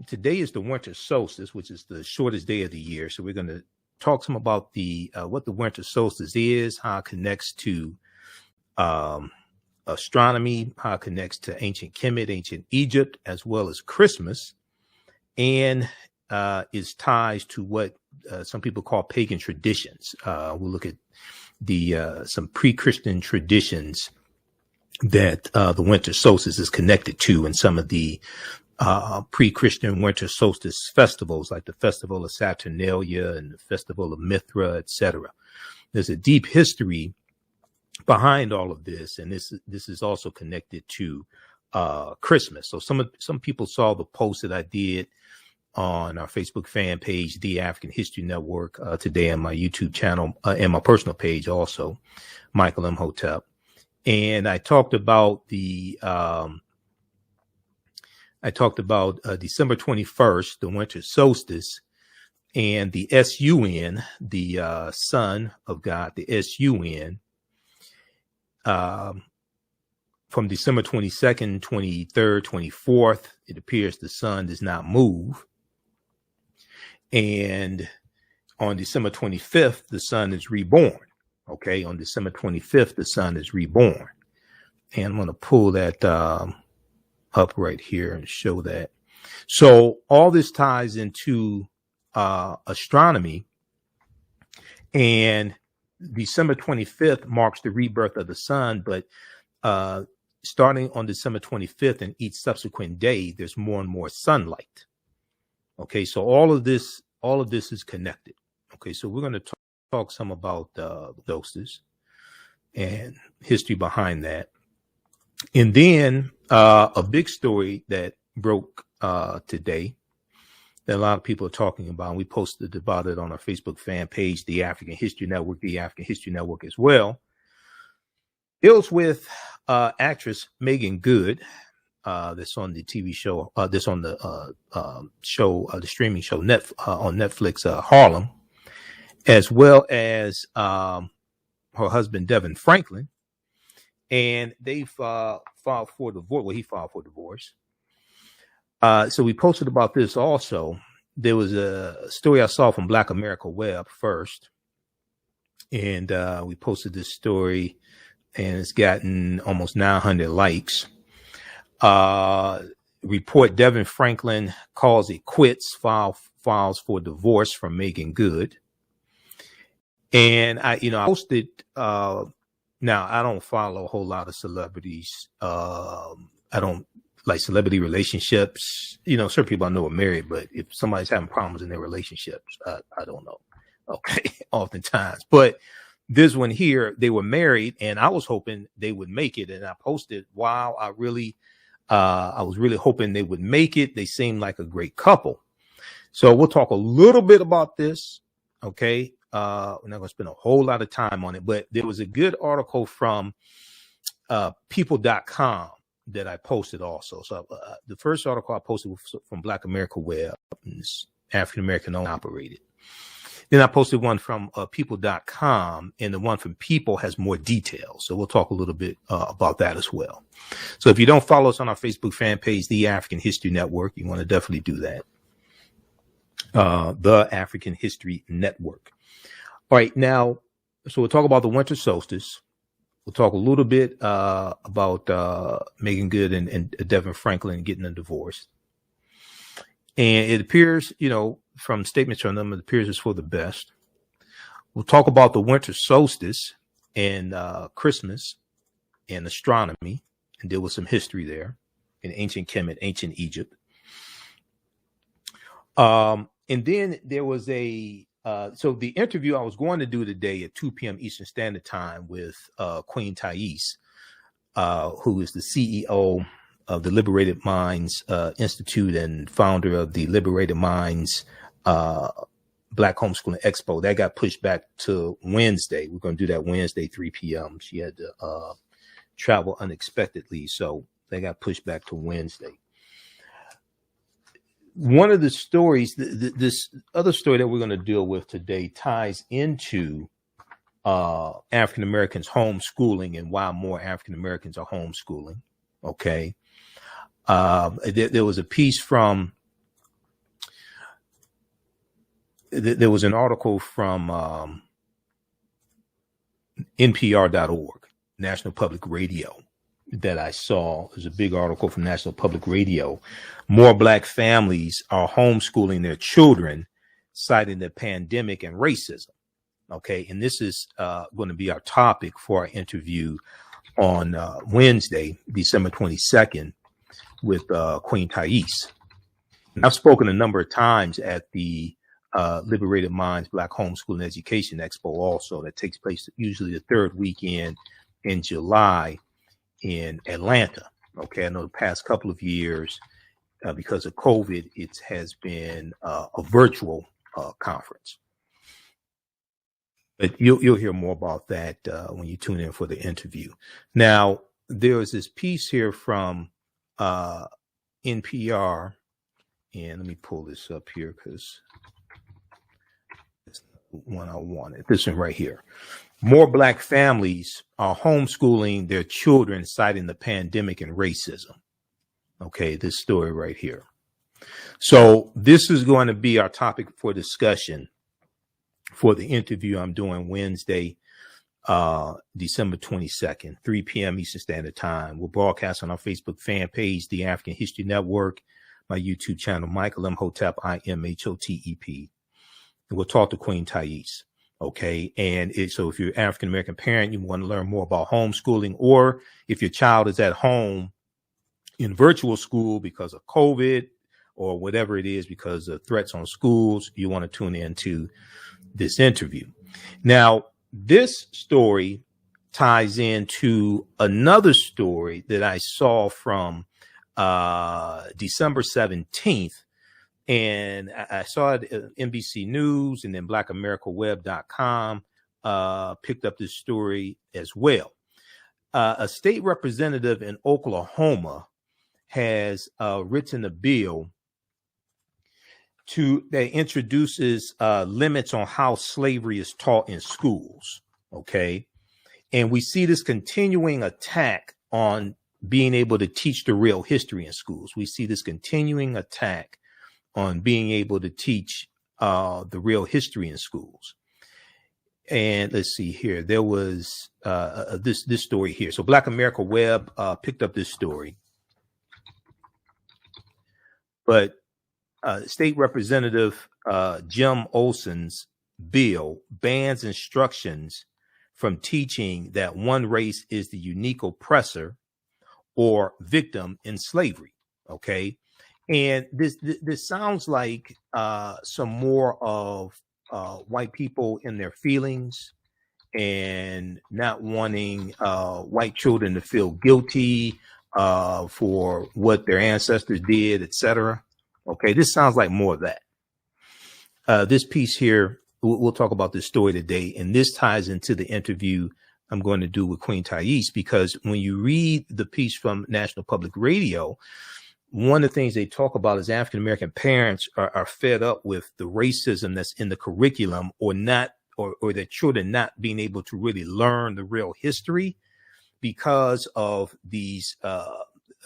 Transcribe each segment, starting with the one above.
today is the winter solstice, which is the shortest day of the year. So we're going to talk some about the what the winter solstice is, how it connects to astronomy, how it connects to ancient Kemet, ancient Egypt, as well as Christmas, and its ties to what some people call pagan traditions. We'll look at some pre-Christian traditions that the winter solstice is connected to, and some of the pre-Christian winter solstice festivals, like the Festival of Saturnalia and the Festival of Mithra, etc. There's a deep history behind all of this, and this is also connected to Christmas. So some people saw the post that I did on our Facebook fan page, The African History Network, today, on my YouTube channel and my personal page also, Michael Imhotep. And I talked about December 21st, the winter solstice, and the SUN, the Son of God, the SUN, from December 22nd, 23rd, 24th, it appears the sun does not move. And on December 25th, the sun is reborn. Okay, on December 25th, the sun is reborn. And I'm going to pull that up right here and show that. So all this ties into astronomy, and December 25th marks the rebirth of the sun, but starting on December 25th and each subsequent day, there's more and more sunlight. Okay, so all of this is connected. Okay, so we're going to talk some about the solstice and history behind that. And then a big story that broke today that a lot of people are talking about, and we posted about it on our Facebook fan page, The African History Network, The African History Network as well, deals with actress Meagan Good, that's on the TV show, that's on the show, the streaming show on Netflix, Harlem, as well as her husband, DeVon Franklin. And they filed for divorce. Well, he filed for divorce. So we posted about this also. There was a story I saw from Black America Web first. And we posted this story, and it's gotten almost 900 likes. Report Devin Franklin calls it quits, files for divorce from Meagan Good. And I posted, now I don't follow a whole lot of celebrities. I don't like celebrity relationships. Certain people I know are married, but if somebody's having problems in their relationships, I don't know. Okay. Oftentimes, but this one here, they were married, and I was hoping they would make it. And I posted, wow, I was really hoping they would make it. They seem like a great couple. So we'll talk a little bit about this. Okay. We're not going to spend a whole lot of time on it, but there was a good article from people.com that I posted also. So the first article I posted was from Black America Web, African American owned operated. Then I posted one from people.com, and the one from People has more details. So we'll talk a little bit about that as well. So if you don't follow us on our Facebook fan page, The African History Network, you want to definitely do that. The African History Network. All right, now, so we'll talk about the winter solstice. We'll talk a little bit about Meagan Good and DeVon Franklin getting a divorce. And it appears, from statements from them, it appears it's for the best. We'll talk about the winter solstice and Christmas and astronomy, and deal with some history there in ancient Kemet, ancient Egypt. And then there was so the interview I was going to do today at 2 p.m. Eastern Standard Time with Queen Thais, who is the CEO of the Liberated Minds Institute and founder of the Liberated Minds Black Homeschooling Expo. That got pushed back to Wednesday. We're going to do that Wednesday, 3 p.m. She had to travel unexpectedly, so they got pushed back to Wednesday. One of the stories, this other story that we're going to deal with today, ties into African Americans homeschooling and why more African Americans are homeschooling. Okay. There was a piece from there was an article from NPR.org, National Public Radio, that I saw. There's a big article from National Public Radio. More Black families are homeschooling their children, citing the pandemic and racism. Okay, and this is going to be our topic for our interview on Wednesday, December 22nd, with Queen Thais. And I've spoken a number of times at the Liberated Minds Black Homeschooling Education Expo also, that takes place usually the third weekend in July in Atlanta. Okay, I know the past couple of years, because of COVID, it has been a virtual conference. But you'll hear more about that when you tune in for the interview. Now, there is this piece here from NPR, and let me pull this up here because it's the one I wanted. This one right here. More Black families are homeschooling their children, citing the pandemic and racism. Okay, this story right here. So this is going to be our topic for discussion for the interview I'm doing Wednesday, December 22nd, 3 p.m. Eastern Standard Time. We'll broadcast on our Facebook fan page, The African History Network, my YouTube channel, Michael Imhotep, Imhotep. And we'll talk to Queen Thais. Okay. And so if you're an African American parent, you want to learn more about homeschooling, or if your child is at home in virtual school because of COVID or whatever it is, because of threats on schools, you want to tune into this interview. Now, this story ties into another story that I saw from December 17th. And I saw it at NBC News, and then blackamericaweb.com picked up this story as well. A state representative in Oklahoma has written a bill that introduces limits on how slavery is taught in schools. Okay. And we see this continuing attack on being able to teach the real history in schools. We see this continuing attack on being able to teach the real history in schools. And let's see here. There was this story here. So Black America Web picked up this story. But State Representative Jim Olson's bill bans instructions from teaching that one race is the unique oppressor or victim in slavery. Okay. And this sounds like some more of white people in their feelings and not wanting white children to feel guilty for what their ancestors did, etc. Okay, this sounds like more of that. This piece here, we'll talk about this story today, and this ties into the interview I'm going to do with Queen Thais, because when you read the piece from National Public Radio, one of the things they talk about is African-American parents are fed up with the racism that's in the curriculum, or their children not being able to really learn the real history because of these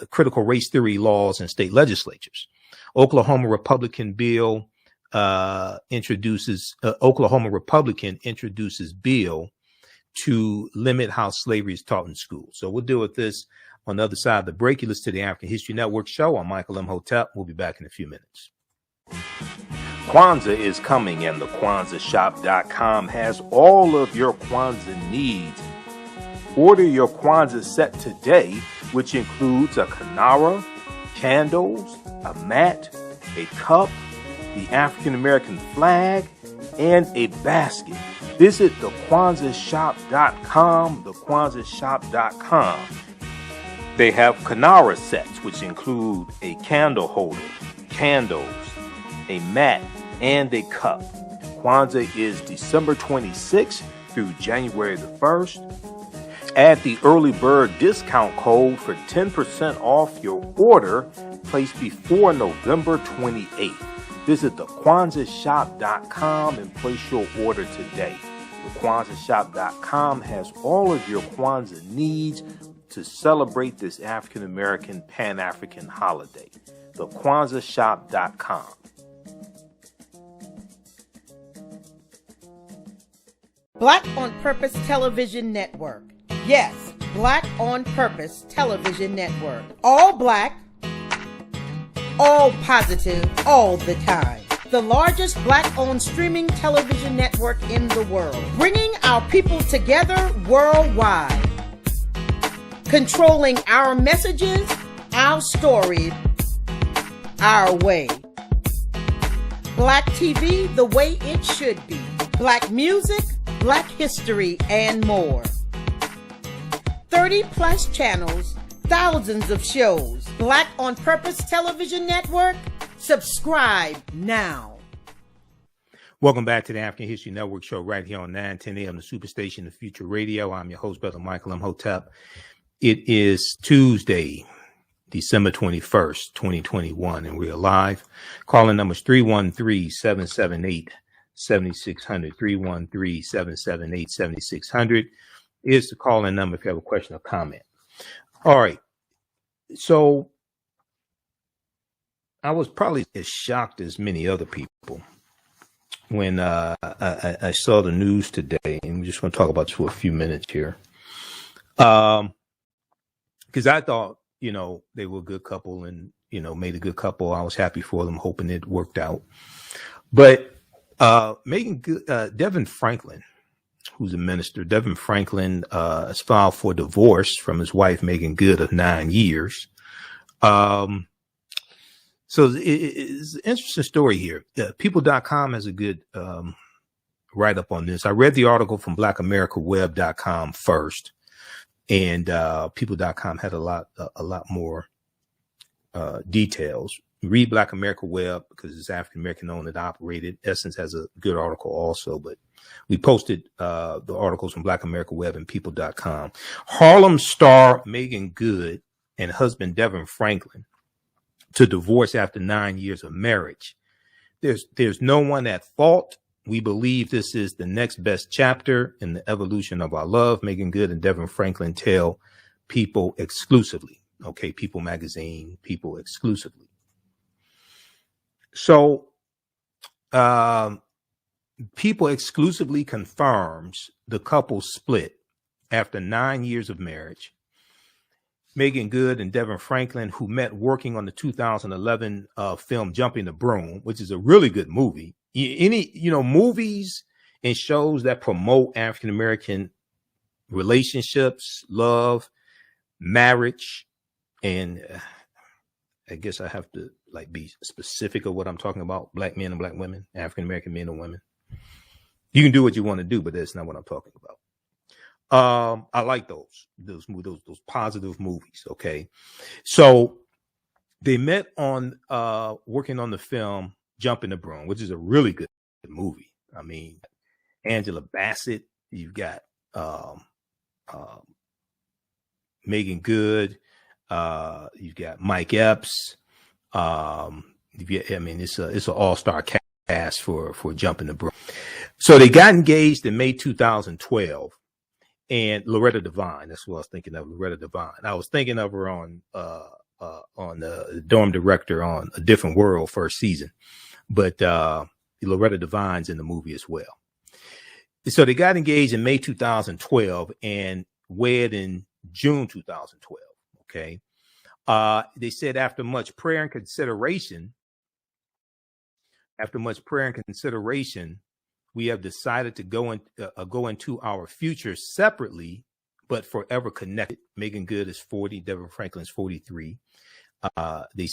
critical race theory laws in state legislatures. Oklahoma Republican introduces bill to limit how slavery is taught in schools. So we'll deal with this on the other side of the break. You listen to the African History Network show. I'm Michael Imhotep. We'll be back in a few minutes. Kwanzaa is coming, and the TheAHNShow.com has all of your Kwanzaa needs. Order your Kwanzaa set today, which includes a kinara, candles, a mat, a cup, the African American flag, and a basket. Visit TheAHNShow.com, TheAHNShow.com. They have kinara sets, which include a candle holder, candles, a mat, and a cup. Kwanzaa is December 26th through January the 1st. Add the early bird discount code for 10% off your order placed before November 28th. Visit TheAHNShow.com and place your order today. TheAHNShow.com has all of your Kwanzaa needs to celebrate this African-American Pan-African holiday. TheAHNShow.com. Black on Purpose Television Network. Yes, Black on Purpose Television Network. All black, all positive, all the time. The largest black-owned streaming television network in the world. Bringing our people together worldwide. Controlling our messages, our stories, our way. Black TV the way it should be. Black music, Black history, and more. 30 plus channels, thousands of shows. Black on Purpose Television Network. Subscribe now. Welcome back to the African History Network show right here on 910 AM, the Superstation of Future Radio. I'm your host, Brother Michael Imhotep. It is Tuesday, December 21st, 2021, and we're live. Calling numbers 313-778-7600, 313-778-7600 is the call-in number if you have a question or comment. All right, so I was probably as shocked as many other people when I saw the news today, and we just want to talk about this for a few minutes here. Because I thought, they were a good couple and, made a good couple. I was happy for them, hoping it worked out. But Meagan Good, DeVon Franklin, who's a minister, DeVon Franklin has filed for divorce from his wife, Meagan Good, of 9 years. So it's an interesting story here. People.com has a good write-up on this. I read the article from blackamericaweb.com first, and People.com had a lot more details. Read Black America Web because it's African-American owned and operated. Essence has a good article also, but we posted the articles from Black America Web and People.com. Harlem star Meagan Good and husband DeVon Franklin to divorce after 9 years of marriage. There's no one at fault. We believe this is the next best chapter in the evolution of our love. Meagan Good and DeVon Franklin tell People exclusively. Okay, People magazine, People exclusively. So People exclusively confirms the couple split after 9 years of marriage. Meagan Good and DeVon Franklin, who met working on the 2011 film Jumping the Broom, which is a really good movie. Movies and shows that promote African-American relationships, love, marriage, and I guess I have to be specific of what I'm talking about. Black men and black women, African-American men and women. You can do what you want to do, but that's not what I'm talking about. I like those positive movies. Okay. So they met on, working on the film Jumping the Broom, which is a really good movie. I mean, Angela Bassett, you've got, Meagan Good, you've got Mike Epps. It's an all-star cast for Jumping the Broom. So they got engaged in May 2012. And Loretta Devine, that's what I was thinking of, Loretta Devine. I was thinking of her on the Dorm Director on A Different World first season. But Loretta Devine's in the movie as well. So they got engaged in May 2012 and wed in June 2012. Okay. They said after much prayer and consideration, we have decided to go into our future separately, but forever connected. Meagan Good is 40, DeVon Franklin is 43. They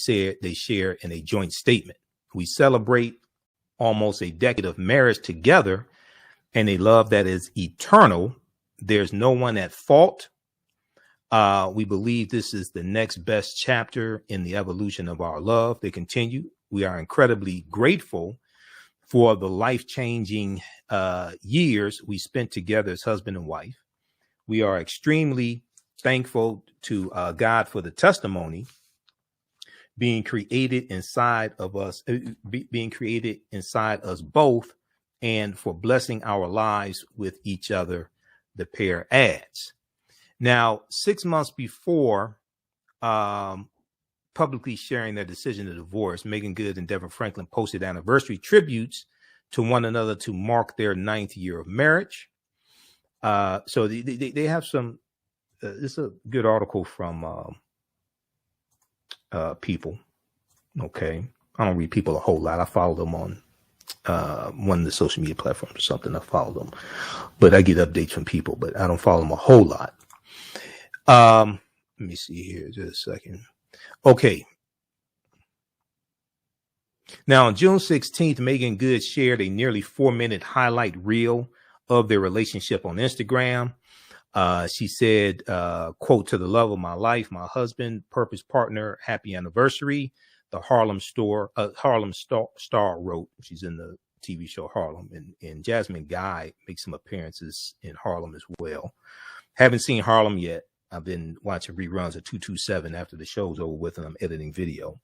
share in a joint statement. We celebrate almost a decade of marriage together and a love that is eternal. There's no one at fault. We believe this is the next best chapter in the evolution of our love. They continue. We are incredibly grateful for the life-changing years we spent together as husband and wife. We are extremely thankful to God for the testimony being created inside us both, and for blessing our lives with each other, the pair adds. Now, 6 months before publicly sharing their decision to divorce, Meagan Good and DeVon Franklin posted anniversary tributes to one another to mark their 9th year of marriage. So they have some. This is a good article from People. Okay, I don't read People a whole lot. I follow them on one of the social media platforms or something. I follow them, but I get updates from People, but I don't follow them a whole lot. Let me see here, just a second. Okay. Now, on June 16th, Meagan Good shared a nearly 4-minute highlight reel of their relationship on Instagram. She said, quote, "To the love of my life, my husband, purpose partner, happy anniversary." The Harlem Star wrote, she's in the TV show Harlem, and Jasmine Guy makes some appearances in Harlem as well. Haven't seen Harlem yet. I've been watching reruns of 227 after the show's over with, and I'm editing video.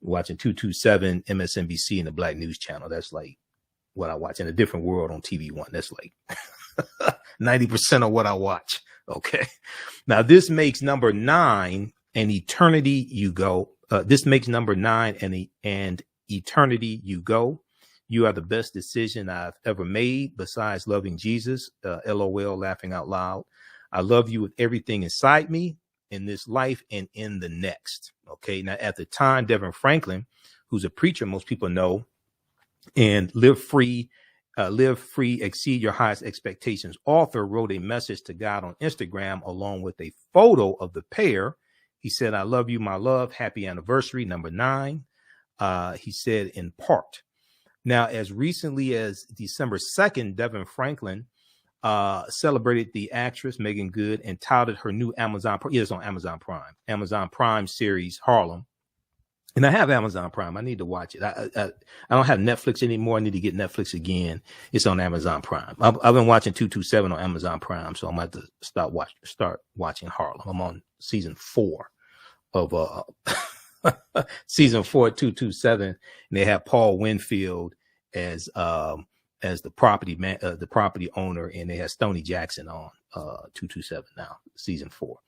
Watching 227, MSNBC, and the Black News Channel. That's like what I watch. In a Different World on TV1. That's like 90% of what I watch. Okay. Now, this makes number 9, An Eternity You Go. This makes number 9, and Eternity You Go. You are the best decision I've ever made besides loving Jesus. LOL, laughing out loud. I love you with everything inside me, in this life and in the next. Okay. Now, at the time, DeVon Franklin, who's a preacher, most people know, and Live Free, Exceed Your Highest Expectations author, wrote a message to God on Instagram along with a photo of the pair. He said, "I love you, my love. Happy anniversary, number 9. He said in part. Now, as recently as December 2nd, DeVon Franklin celebrated the actress Meagan Good and touted her new it's on Amazon Prime series Harlem. And I have Amazon Prime. I need to watch it. I don't have Netflix anymore. I need to get Netflix again. It's on Amazon Prime. I've been watching 227 on Amazon Prime, so I'm going to have to start watching Harlem. I'm on season 4 of season 4 227, and they have Paul Winfield as the property owner, and they have Stoney Jackson on 227 now, season 4.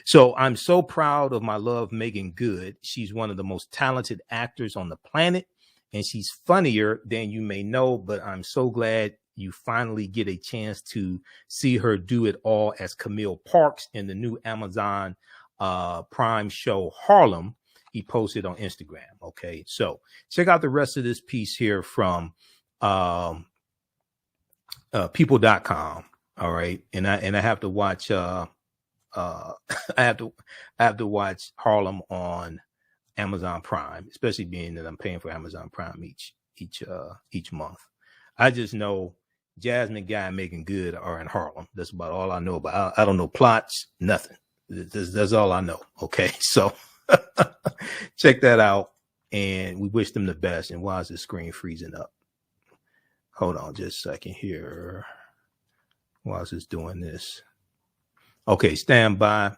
So I'm so proud of my love, Meagan Good. She's one of the most talented actors on the planet, and she's funnier than you may know, but I'm so glad you finally get a chance to see her do it all as Camille Parks in the new Amazon Prime show Harlem. He posted on Instagram. Okay, so check out the rest of this piece here from people.com. All right. And I have to watch I have to watch Harlem on Amazon Prime, especially being that I'm paying for Amazon Prime each month. I just know Jasmine Guy and Meagan Good are in Harlem. That's about all I know about. I don't know plots, nothing. That's all I know. Okay. So check that out, and we wish them the best. And why is the screen freezing up? Hold on just a second here. Why is this doing this? Okay, stand by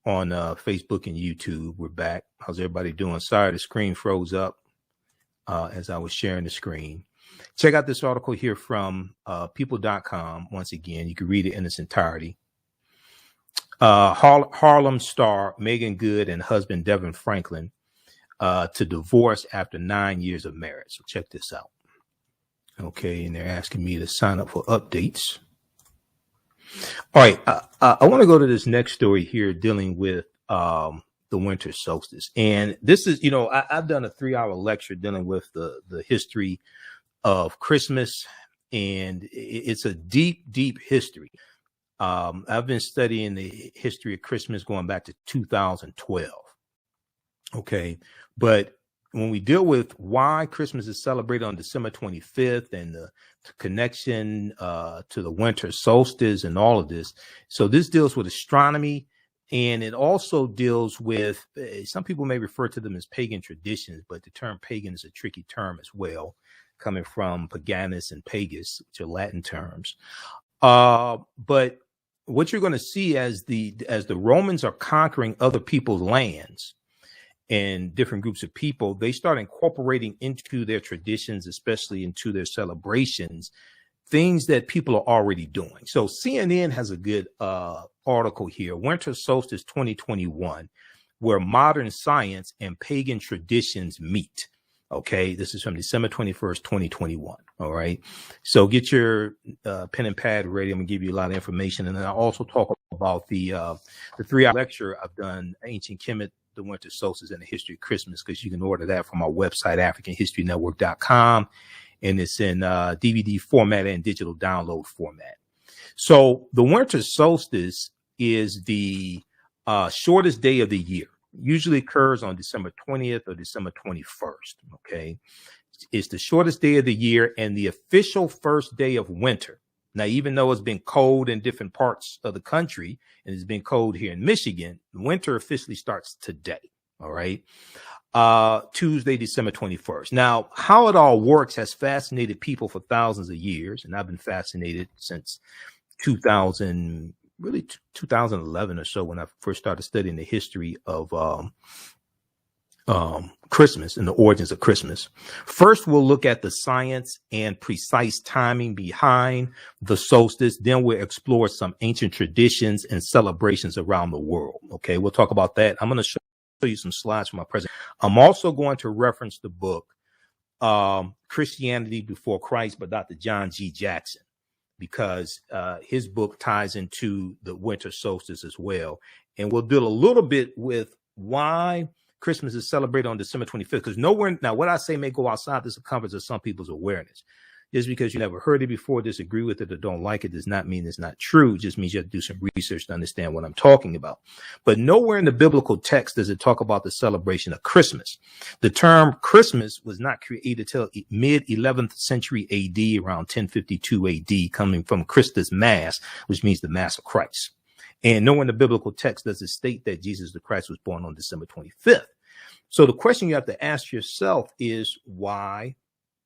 on Facebook and YouTube. We're back. How's everybody doing? Sorry, the screen froze up as I was sharing the screen. Check out this article here from people.com. Once again, you can read it in its entirety. Harlem star Meagan Good and husband DeVon Franklin to divorce after 9 years of marriage. So check this out. Okay, and they're asking me to sign up for updates. All right, I want to go to this next story here dealing with the winter solstice. And this is, I've done a 3-hour lecture dealing with the history of Christmas, and it's a deep, deep history. I've been studying the history of Christmas going back to 2012. Okay, but when we deal with why Christmas is celebrated on December 25th and the connection to the winter solstice and all of this. So this deals with astronomy, and it also deals with, some people may refer to them as pagan traditions, but the term pagan is a tricky term as well, coming from paganus and pagus, which are Latin terms. But what you're going to see as the Romans are conquering other people's lands, and different groups of people, they start incorporating into their traditions, especially into their celebrations, things that people are already doing. So CNN has a good article here, Winter Solstice 2021, where modern science and pagan traditions meet. Okay, this is from December 21st, 2021. All right. So get your pen and pad ready. I'm gonna give you a lot of information, and then I'll also talk about the 3-hour lecture I've done, Ancient Kemet, the Winter Solstice, and the History of Christmas, because you can order that from our website, AfricanHistoryNetwork.com, and it's in DVD format and digital download format. So the Winter Solstice is the shortest day of the year. Usually occurs on December 20th or December 21st. Okay. It's the shortest day of the year and the official first day of winter. Now, even though it's been cold in different parts of the country and it's been cold here in Michigan, winter officially starts today. All right. Tuesday, December 21st. Now, how it all works has fascinated people for thousands of years. And I've been fascinated since 2011 or so, when I first started studying the history of Christmas and the origins of Christmas. First, we'll look at the science and precise timing behind the solstice. Then we'll explore some ancient traditions and celebrations around the world. Okay, we'll talk about that. I'm going to show you some slides from my presentation. I'm also going to reference the book Christianity Before Christ by Dr. John G. Jackson, because his book ties into the winter solstice as well. And we'll deal a little bit with why Christmas is celebrated on December 25th, because nowhere now what I say may go outside the circumference of some people's awareness. Just because you never heard it before, disagree with it, or don't like it does not mean it's not true. It just means you have to do some research to understand what I'm talking about. But nowhere in the biblical text does it talk about the celebration of Christmas. The term Christmas was not created till mid 11th century AD, around 1052 AD, coming from Christus Mass, which means the Mass of Christ. And nowhere in the biblical text does it state that Jesus the Christ was born on December 25th. So the question you have to ask yourself is, why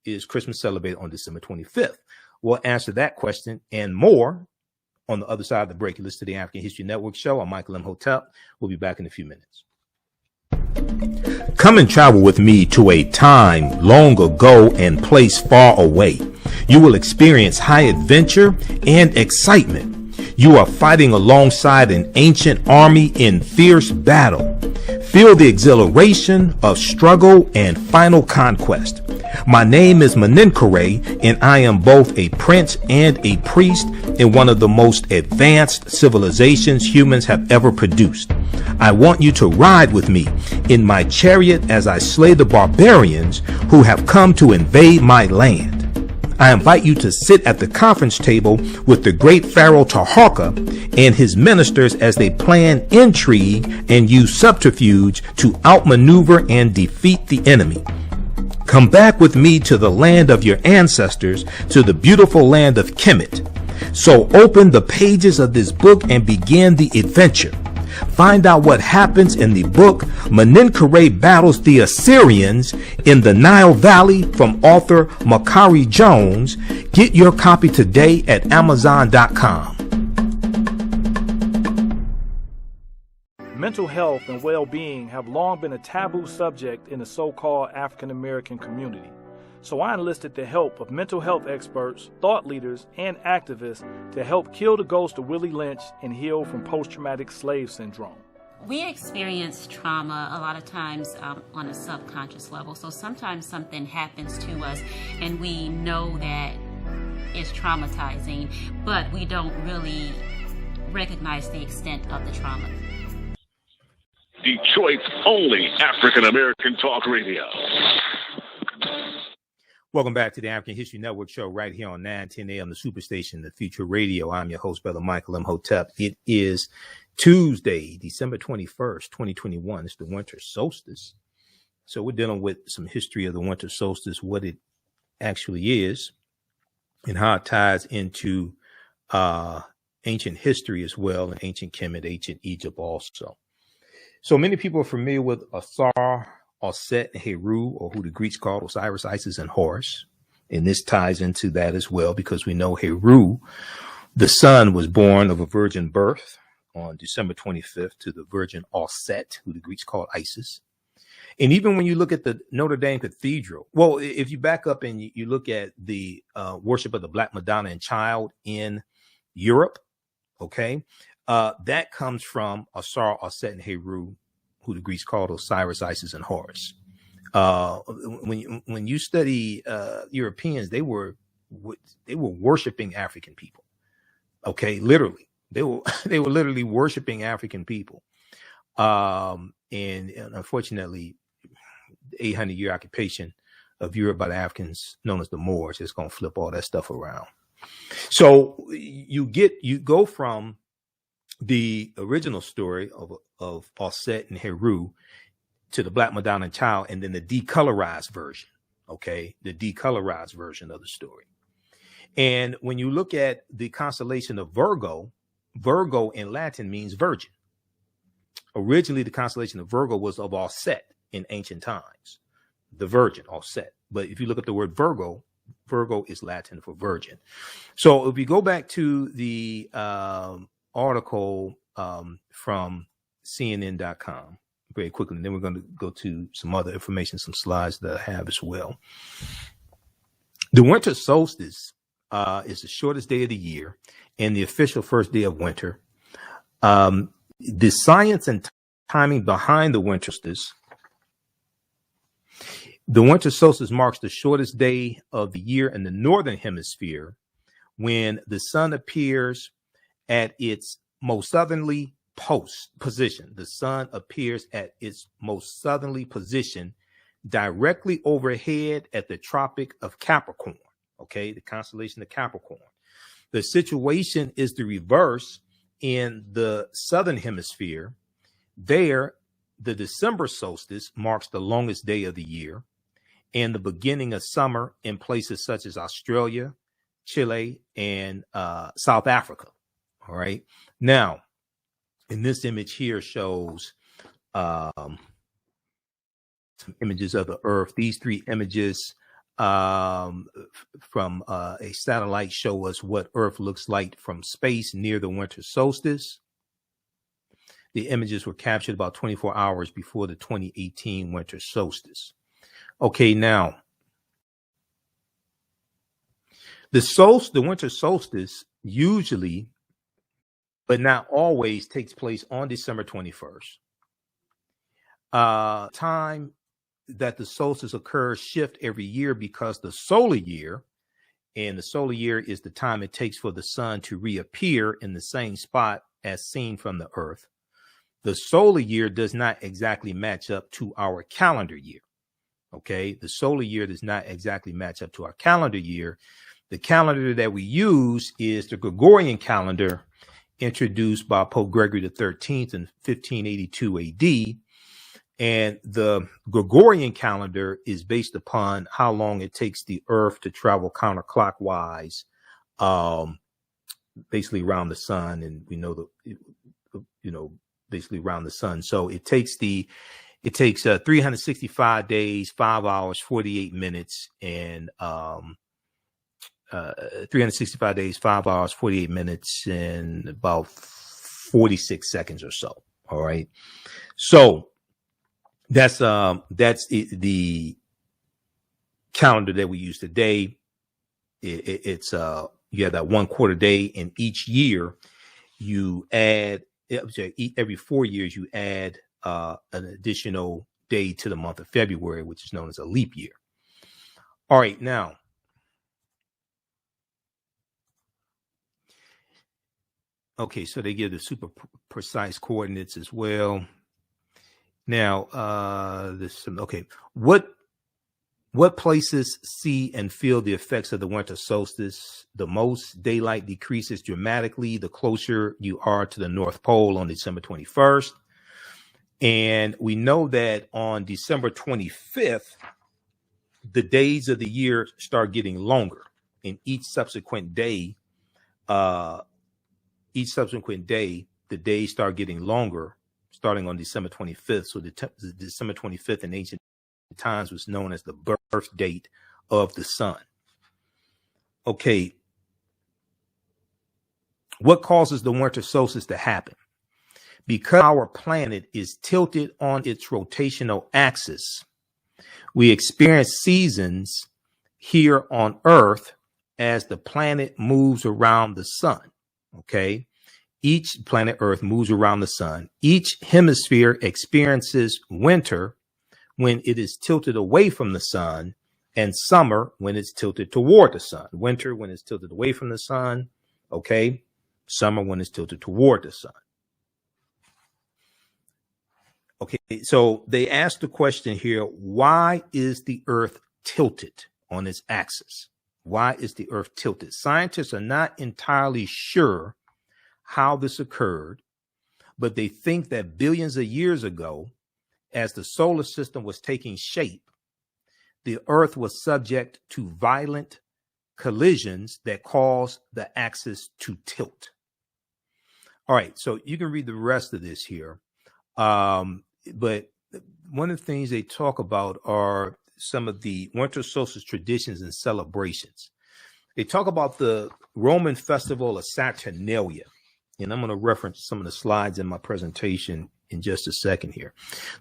is Christmas celebrated on December 25th? We'll answer that question and more on the other side of the break. You listen to the African History Network show. I'm Michael Imhotep. We'll be back in a few minutes. Come and travel with me to a time long ago and place far away. You will experience high adventure and excitement. You are fighting alongside an ancient army in fierce battle. Feel the exhilaration of struggle and final conquest. My name is Menenkere, and I am both a prince and a priest in one of the most advanced civilizations humans have ever produced. I want you to ride with me in my chariot as I slay the barbarians who have come to invade my land. I invite you to sit at the conference table with the great Pharaoh Taharka and his ministers as they plan intrigue and use subterfuge to outmaneuver and defeat the enemy. Come back with me to the land of your ancestors, to the beautiful land of Kemet. So open the pages of this book and begin the adventure. Find out what happens in the book Menenkere Battles the Assyrians in the Nile Valley from author Makari Jones. Get your copy today at Amazon.com. Mental health and well-being have long been a taboo subject in the so-called African American community. So I enlisted the help of mental health experts, thought leaders, and activists to help kill the ghost of Willie Lynch and heal from post-traumatic slave syndrome. We experience trauma a lot of times on a subconscious level. So sometimes something happens to us and we know that it's traumatizing, but we don't really recognize the extent of the trauma. Detroit's only African American talk radio. Welcome back to the African History Network show right here on 910 AM, the Superstation, the Future Radio. I'm your host, Brother Michael Imhotep. It is Tuesday, December 21st, 2021. It's the winter solstice. So we're dealing with some history of the winter solstice, what it actually is, and how it ties into ancient history as well, and ancient Kemet, ancient Egypt also. So many people are familiar with Asar, Set, and Heru, or who the Greeks called Osiris, Isis, and Horus. And this ties into that as well, because we know Heru, the son, was born of a virgin birth on December 25th to the virgin Set, who the Greeks called Isis. And even when you look at the Notre Dame Cathedral, well, if you back up and you look at the worship of the Black Madonna and Child in Europe, okay, that comes from Asar, Set, and Heru, who the Greeks called Osiris, Isis, and Horus. When you study Europeans, they were worshiping African people. Okay, literally, they were literally worshiping African people. And unfortunately, the 800-year occupation of Europe by the Africans, known as the Moors, is going to flip all that stuff around. So you go from the original story of Osset and Heru to the Black Madonna and Child, and then the decolorized version. Okay, the decolorized version of the story. And when you look at the constellation of Virgo, Virgo in Latin means virgin. Originally, the constellation of Virgo was of Osset in ancient times, the virgin, Osset. But if you look at the word Virgo, Virgo is Latin for virgin. So if we go back to the article from CNN.com very quickly, and then we're going to go to some other information, some slides that I have as well. The winter solstice is the shortest day of the year and the official first day of winter. The science and timing behind the winter solstice. The winter solstice marks the shortest day of the year in the northern hemisphere, when the sun appears at its most southerly position. The sun appears at its most southerly position directly overhead at the Tropic of Capricorn. Okay, the constellation of Capricorn. The situation is the reverse in the southern hemisphere. There, the December solstice marks the longest day of the year and the beginning of summer in places such as Australia, Chile, and South Africa. All right. Now, in this image here shows some images of the Earth. These three images from a satellite show us what Earth looks like from space near the winter solstice. The images were captured about 24 hours before the 2018 winter solstice. Okay, now the winter solstice usually, but not always, takes place on December 21st. Time that the solstice occurs shift every year because the solar year, and the solar year is the time it takes for the sun to reappear in the same spot as seen from the Earth. The solar year does not exactly match up to our calendar year. Okay, the solar year does not exactly match up to our calendar year. The calendar that we use is the Gregorian calendar, introduced by Pope Gregory XIII in 1582 AD. And the Gregorian calendar is based upon how long it takes the Earth to travel counterclockwise, basically around the sun. And we know basically around the sun. So it takes 365 days, 5 hours, 48 minutes, and 365 days, 5 hours, 48 minutes, and about 46 seconds or so. All right. So that's the calendar that we use today. It's you have that 1 quarter day, and each year you add, every 4 years you add an additional day to the month of February, which is known as a leap year. All right, now okay, so they give the super precise coordinates as well. Now, what places see and feel the effects of the winter solstice the most? Daylight decreases dramatically the closer you are to the North Pole on December 21st. And we know that on December 25th, the days of the year start getting longer. And each subsequent day, the days start getting longer, starting on December 25th. So the December 25th in ancient times was known as the birth date of the sun. Okay. What causes the winter solstice to happen? Because our planet is tilted on its rotational axis, we experience seasons here on Earth as the planet moves around the sun. Okay. Each planet Earth moves around the sun. Each hemisphere experiences winter when it is tilted away from the sun, and summer when it's tilted toward the sun. Winter when it's tilted away from the sun, okay? Summer when it's tilted toward the sun. Okay, so they asked the question here, why is the earth tilted on its axis? Why is the earth tilted? Scientists are not entirely sure how this occurred, but they think that billions of years ago, as the solar system was taking shape, the earth was subject to violent collisions that caused the axis to tilt. All right, so you can read the rest of this here. But one of the things they talk about are some of the winter solstice traditions and celebrations. They talk about the Roman festival of Saturnalia. And I'm going to reference some of the slides in my presentation in just a second here.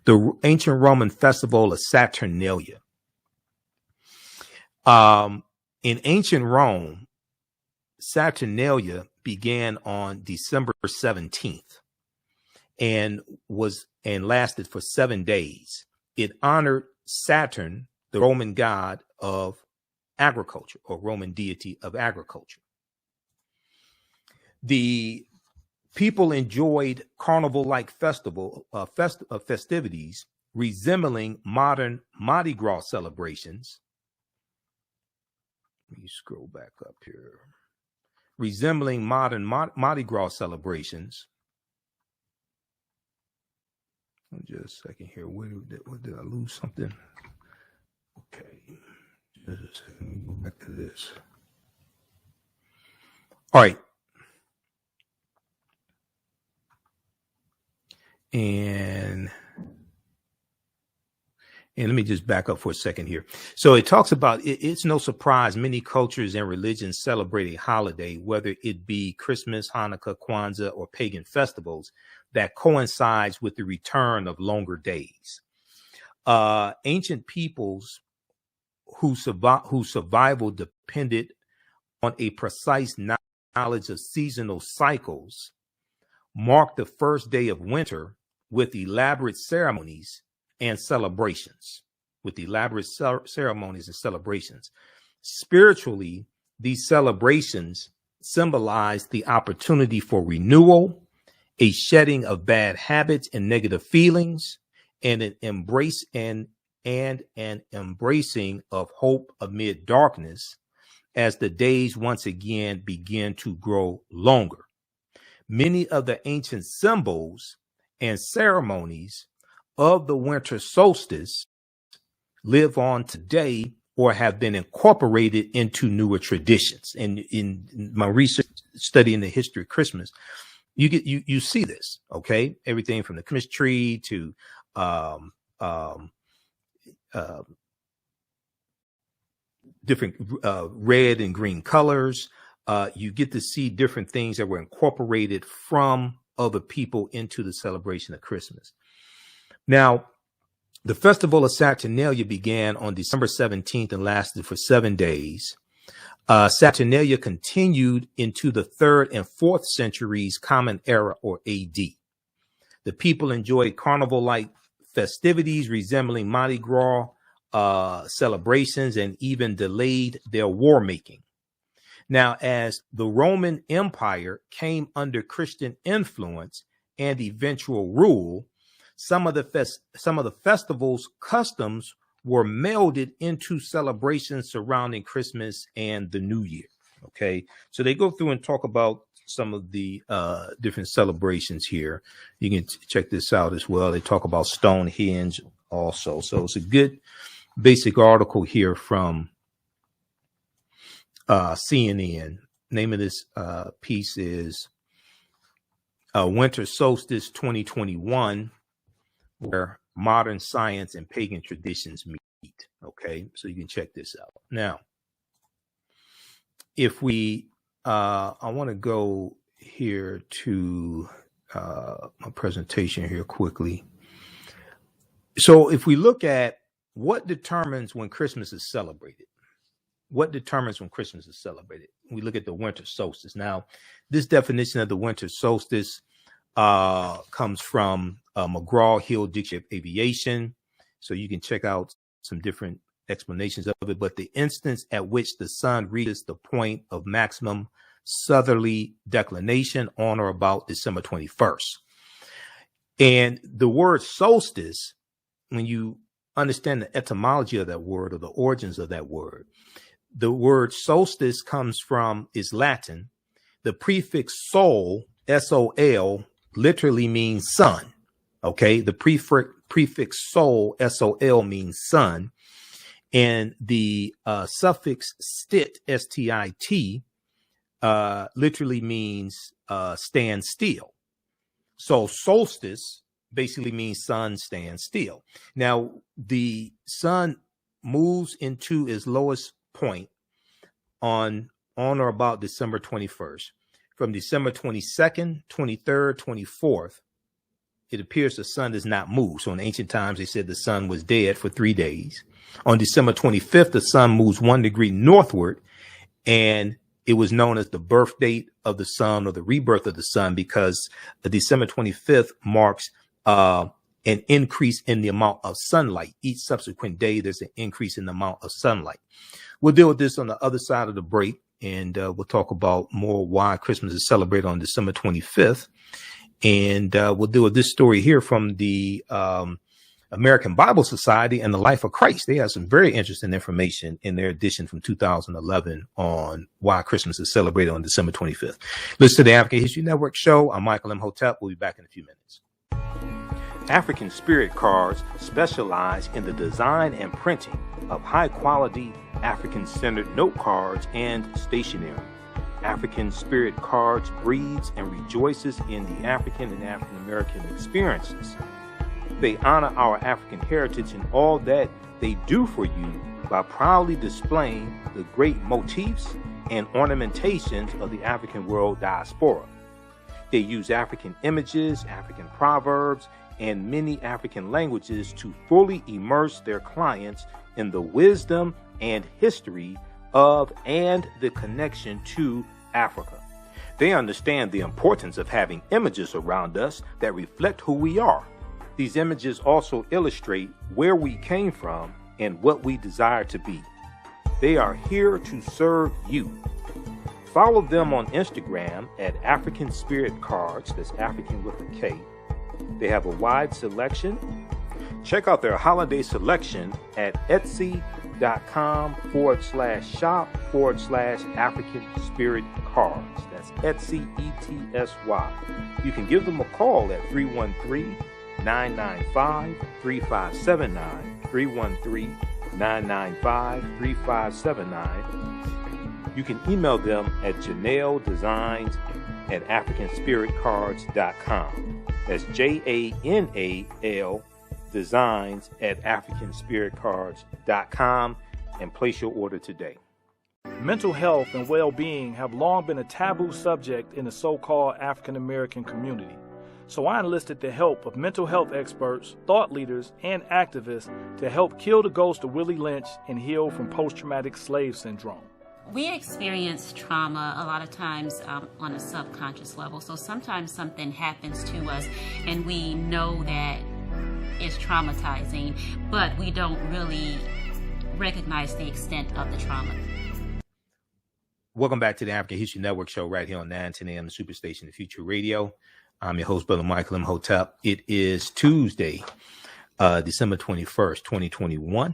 The ancient Roman festival of Saturnalia. In ancient Rome, Saturnalia began on December 17th and lasted for 7 days. It honored Saturn, the Roman god of agriculture, or Roman deity of agriculture. The people enjoyed carnival-like festivities resembling modern Mardi Gras celebrations. Let me scroll back up here. Resembling modern Mardi Gras celebrations. Just a second here. Where did I lose something? Okay. Just a second. Go back to this. All right. And let me just back up for a second here. So it talks about, it's no surprise many cultures and religions celebrate a holiday, whether it be Christmas, Hanukkah, Kwanzaa, or pagan festivals that coincides with the return of longer days. Ancient peoples whose survival depended on a precise knowledge of seasonal cycles marked the first day of winter with elaborate ceremonies and celebrations. Spiritually, these celebrations symbolize the opportunity for renewal, a shedding of bad habits and negative feelings, and an embracing of hope amid darkness as the days once again begin to grow longer. Many of the ancient symbols and ceremonies of the winter solstice live on today or have been incorporated into newer traditions. And in my research studying the history of Christmas, you see this, okay? Everything from the Christmas tree to different red and green colors. You get to see different things that were incorporated from other people into the celebration of Christmas. Now, the festival of Saturnalia began on December 17th and lasted for 7 days. Saturnalia continued into the 3rd and 4th centuries Common Era, or AD. The people enjoyed carnival-like festivities resembling Mardi Gras celebrations and even delayed their war making. Now, as the Roman Empire came under Christian influence and eventual rule, some of the festival's customs were melded into celebrations surrounding Christmas and the New Year. Okay, so they go through and talk about some of the different celebrations here. You can check this out as well. They talk about Stonehenge also. So it's a good basic article here from CNN. Name of this piece is Winter Solstice 2021, where modern science and pagan traditions meet. Okay, so you can check this out. Now, if we, I want to go here to my presentation here quickly. So if we look at what determines when Christmas is celebrated, we look at the winter solstice. Now, this definition of the winter solstice comes from McGraw-Hill Dictionary of Aviation. So you can check out some different explanations of it. But the instance at which the sun reaches the point of maximum southerly declination on or about December 21st. And the word solstice, when you understand the etymology of that word or the origins of that word, the word solstice is Latin. The prefix sol, S-O-L, literally means sun. Okay. The prefix sol, S-O-L, means sun. And the suffix stit, S-T-I-T, literally means stand still. So solstice basically means sun stand still. Now, the sun moves into its lowest point on or about December 21st. From December 22nd, 23rd, 24th, it appears the sun does not move. So in ancient times, they said the sun was dead for 3 days. On December 25th, the sun moves 1 degree northward, and it was known as the birth date of the sun or the rebirth of the sun because the December 25th marks an increase in the amount of sunlight. Each subsequent day, there's an increase in the amount of sunlight. We'll deal with this on the other side of the break, and we'll talk about more why Christmas is celebrated on December 25th. And we'll deal with this story here from the American Bible Society and the Life of Christ. They have some very interesting information in their edition from 2011 on why Christmas is celebrated on December 25th. Listen to the African History Network show. I'm Michael Imhotep. We'll be back in a few minutes. African Spirit Cards specialize in the design and printing of high-quality African-centered note cards and stationery. African Spirit Cards breathes and rejoices in the African and African-American experiences. They honor our African heritage in all that they do for you by proudly displaying the great motifs and ornamentations of the African world diaspora. They use African images, African proverbs, and many African languages to fully immerse their clients in the wisdom and history of and the connection to Africa. They understand the importance of having images around us that reflect who we are. These images also illustrate where we came from and what we desire to be. They are here to serve you. Follow them on Instagram at African Spirit Cards, that's African with a K. They have a wide selection. Check out their holiday selection at etsy.com/shop/African Spirit Cards. That's Etsy, E-T-S-Y. You can give them a call at 313-995-3579, 313-995-3579. You can email them at janeldesigns@africanspiritcards.com. That's JANAL designs@africanspiritcards.com and place your order today. Mental health and well-being have long been a taboo subject in the so-called African American community. So I enlisted the help of mental health experts, thought leaders, and activists to help kill the ghost of Willie Lynch and heal from post-traumatic slave syndrome. We experience trauma a lot of times on a subconscious level. So sometimes something happens to us and we know that it's traumatizing, but we don't really recognize the extent of the trauma. Welcome back to the African History Network show right here on 910 AM, the Superstation, the Future Radio. I'm your host, Brother Michael Imhotep. It is Tuesday, December 21st, 2021,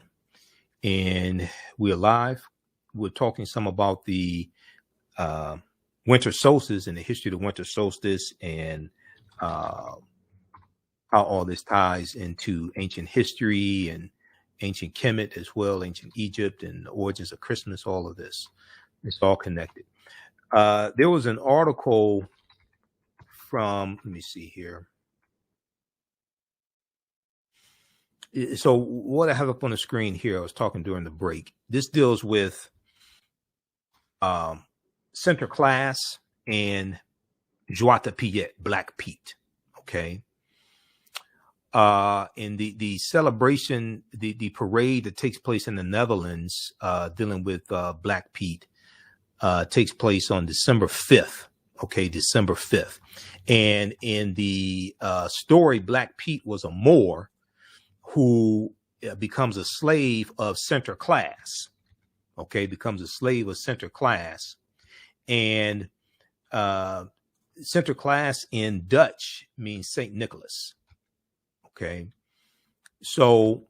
and we're live. We're talking some about the Winter Solstice and the history of the Winter Solstice and how all this ties into ancient history and ancient Kemet as well, ancient Egypt and the origins of Christmas, all of this. It's all connected. There was an article from, let me see here. So what I have up on the screen here, I was talking during the break. This deals with center class and Joie de Piet, Black Pete. Okay. In the celebration, the parade that takes place in the Netherlands, dealing with Black Pete, takes place on December 5th. Okay, December 5th. And in the story, Black Pete was a Moor who becomes a slave of center class. Okay, becomes a slave of center class. And center class in Dutch means Saint Nicholas. Okay, so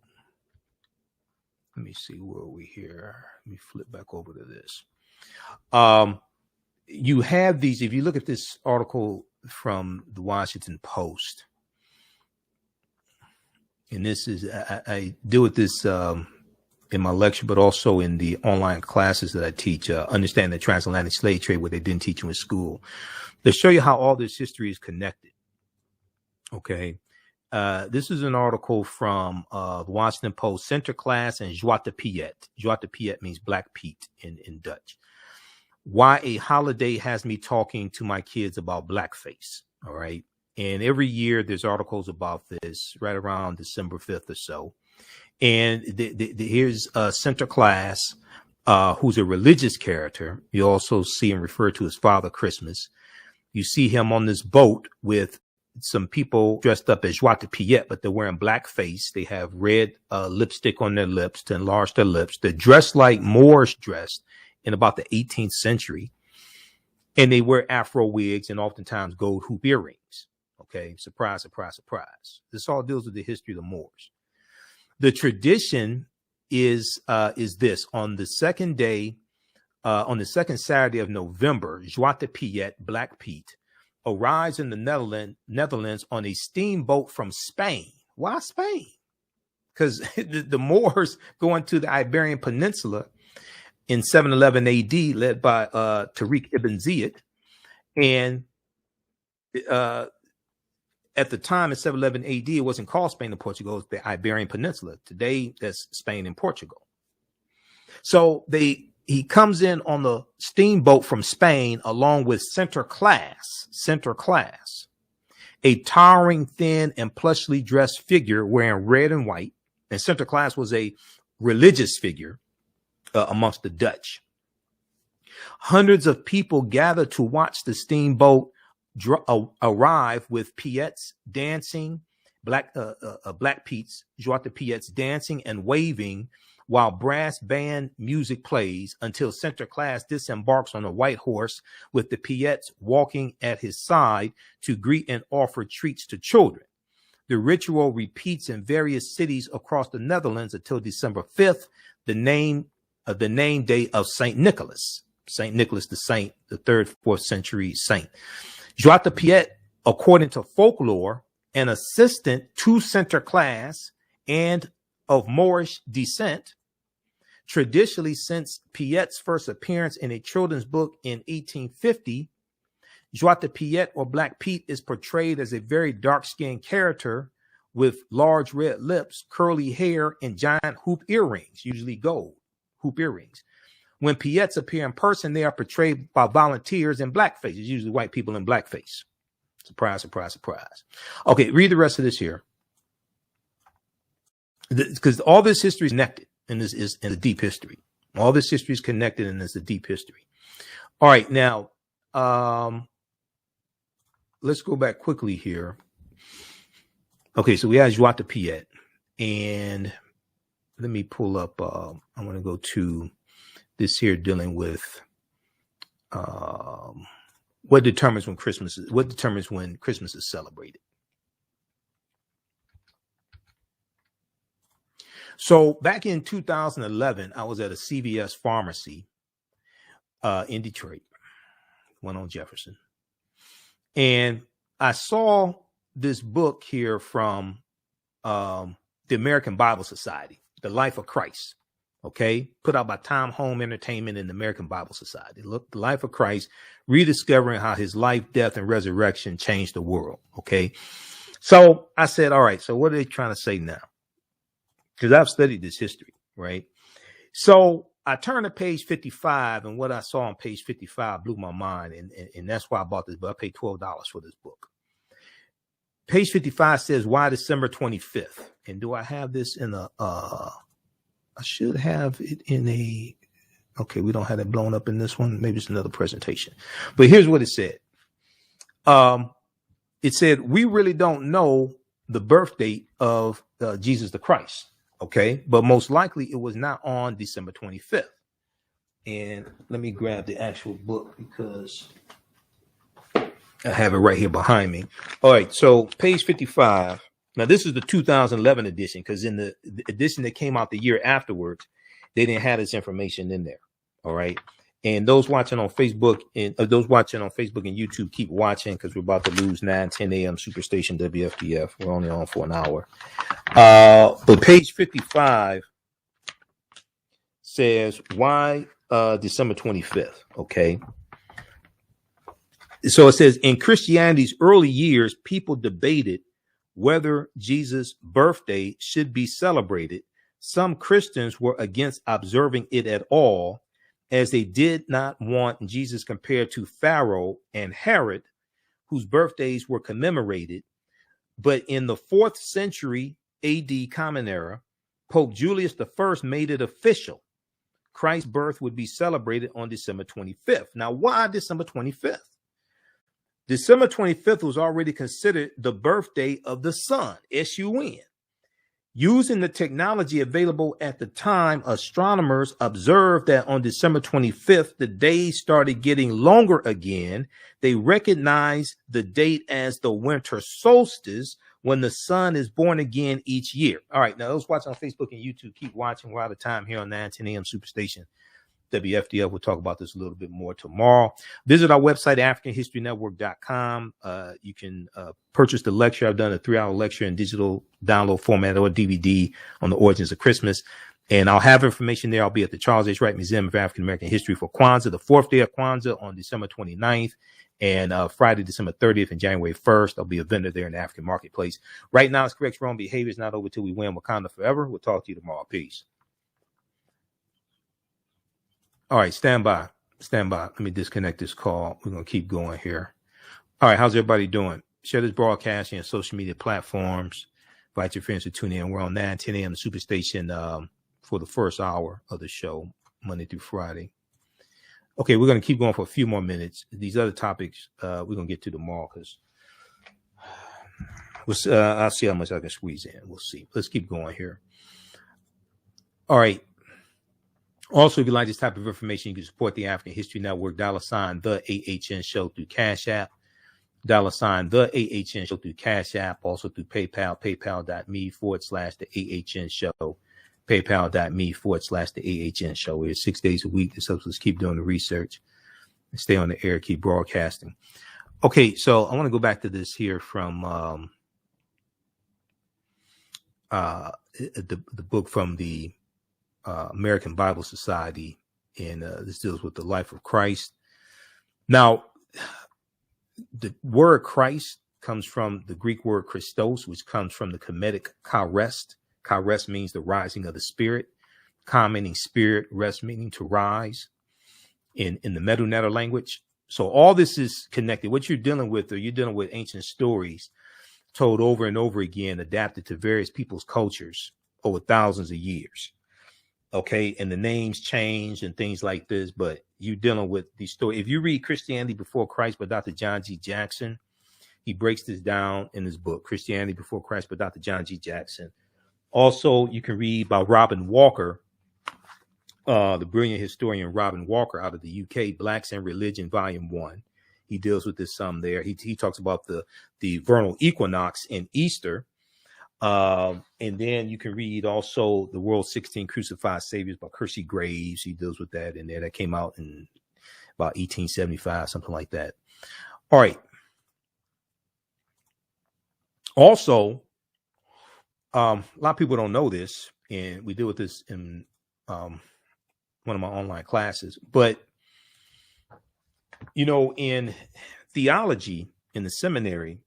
let me see, where are we here? Let me flip back over to this. You have these, if you look at this article from the Washington Post, and this is, I deal with this in my lecture, but also in the online classes that I teach, Understand the Transatlantic Slave Trade, what they didn't teach you in school. They show you how all this history is connected. Okay. This is an article from the Washington Post, Center Class and Zwarte Piet. Zwarte Piet means Black Pete in Dutch. Why a holiday has me talking to my kids about blackface. All right. And every year there's articles about this right around December 5th or so. And here's Center Class, who's a religious character. You also see him referred to as Father Christmas. You see him on this boat with some people dressed up as Zwarte Piet, but they're wearing blackface. They have red lipstick on their lips to enlarge their lips. They're dressed like Moors dressed in about the 18th century. And they wear Afro wigs and oftentimes gold hoop earrings. Okay. Surprise, surprise, surprise. This all deals with the history of the Moors. The tradition is this: on the second day, on the second Saturday of November, Zwarte Piet, Black Pete, arrives in the Netherlands on a steamboat from Spain. Why Spain? Because the Moors go into the Iberian Peninsula in 711 AD, led by Tariq ibn Ziyad. And at the time in 711 AD, it wasn't called Spain and Portugal, it was the Iberian Peninsula. Today, that's Spain and Portugal. So he comes in on the steamboat from Spain along with Center Class, a towering, thin, and plushly dressed figure wearing red and white. And Center Class was a religious figure amongst the Dutch. Hundreds of people gathered to watch the steamboat arrive, with Piets dancing, Black Piets, Zwarte Piets dancing and waving while brass band music plays until Center Class disembarks on a white horse, with the Piets walking at his side to greet and offer treats to children. The ritual repeats in various cities across the Netherlands until December 5th, the name day of Saint Nicholas. Saint Nicholas the Saint, the 3rd, 4th century saint. Zwarte Piet, according to folklore, an assistant to Center Class and of Moorish descent. Traditionally, since Piet's first appearance in a children's book in 1850, Zwarte Piet, or Black Pete, is portrayed as a very dark-skinned character with large red lips, curly hair, and giant hoop earrings, usually gold hoop earrings. When Piets appear in person, they are portrayed by volunteers in blackface. It's usually white people in blackface. Surprise, surprise, surprise. Okay, read the rest of this here. Because all this history is connected, and this is in the deep history. All this history is connected, and it's a deep history. All right, now, let's go back quickly here. Okay, so we have Zwarte Piet, and let me pull up, I want to go to this here dealing with what determines when Christmas is celebrated. So back in 2011, I was at a CVS pharmacy in Detroit, one on Jefferson, and I saw this book here from the American Bible Society, The Life of Christ. Okay, put out by Time Home Entertainment and the American Bible Society. Look, The Life of Christ, rediscovering how his life, death, and resurrection changed the world. Okay, so I said, all right, so what are they trying to say now? Because I've studied this history, right? So I turned to page 55, and what I saw on page 55 blew my mind, and that's why I bought this book. I paid $12 for this book. Page 55 says, why December 25th? And do I have this in a I should have it in a, okay, we don't have it blown up in this one. Maybe it's another presentation. But here's what it said. It said, we really don't know the birth date of Jesus the Christ. Okay, but most likely it was not on December 25th. And let me grab the actual book because I have it right here behind me. All right, so page 55. Now, this is the 2011 edition because in the edition that came out the year afterwards, they didn't have this information in there. All right. And those watching on Facebook and those watching on Facebook and YouTube, keep watching because we're about to lose 9:10 a.m. Superstation WFDF. We're only on for an hour. But page 55 says, why December 25th? Okay. So it says, in Christianity's early years, people debated whether Jesus' birthday should be celebrated. Some Christians were against observing it at all, as they did not want Jesus compared to Pharaoh and Herod, whose birthdays were commemorated. But in the 4th century AD Common Era, Pope Julius I made it official. Christ's birth would be celebrated on December 25th. Now, why December 25th? December 25th was already considered the birthday of the sun, S-U-N. Using the technology available at the time, astronomers observed that on December 25th, the days started getting longer again. They recognized the date as the winter solstice, when the sun is born again each year. All right, now those watching on Facebook and YouTube, keep watching. We're out of time here on 9:10 a.m. Superstation WFDF. We'll talk about this a little bit more tomorrow. Visit our website, AfricanHistoryNetwork.com. You can purchase the lecture. I've done a 3-hour lecture in digital download format or DVD on the origins of Christmas. And I'll have information there. I'll be at the Charles H. Wright Museum of African American History for Kwanzaa, the 4th day of Kwanzaa on December 29th, and Friday, December 30th and January 1st. I'll be a vendor there in the African marketplace. Right now, it's correct wrong behavior is not over till we win. Wakanda forever. We'll talk to you tomorrow. Peace. All right, stand by. Let me disconnect this call. We're going to keep going here. All right, how's everybody doing? Share this broadcast on social media platforms. Invite your friends to tune in. We're on 9:10 a.m. the Superstation for the first hour of the show, Monday through Friday. Okay, we're going to keep going for a few more minutes. These other topics we're going to get to tomorrow because I'll see how much I can squeeze in. We'll see. Let's keep going here. All right. Also, if you like this type of information, you can support the African History Network, $ the AHN Show through Cash App, $ the AHN Show through Cash App, also through PayPal, paypal.me/the AHN Show, paypal.me/the AHN Show. We're 6 days a week. This helps us keep doing the research and stay on the air, keep broadcasting. Okay, so I want to go back to this here from the book from the American Bible Society, and this deals with the life of Christ. Now, the word Christ comes from the Greek word Christos, which comes from the Kemetic karest. Karest means the rising of the spirit. Ka meaning spirit, rest meaning to rise in the Medu Neter language. So all this is connected. What you're dealing with ancient stories told over and over again, adapted to various people's cultures over thousands of years. Okay, and the names change and things like this, but you're dealing with these stories. If you read Christianity Before Christ by Dr. John G. Jackson, he breaks this down in his book, Christianity Before Christ by Dr. John G. Jackson. Also, you can read by Robin Walker, the brilliant historian Robin Walker out of the UK, Blacks and Religion, Volume 1. He deals with this some there. He talks about the vernal equinox in Easter. And then you can read also The World's 16 Crucified Saviors by Kersey Graves. He deals with that in there. That came out in about 1875, something like that. All right. Also, a lot of people don't know this, and we deal with this in one of my online classes. But, you know, in theology, in the seminary,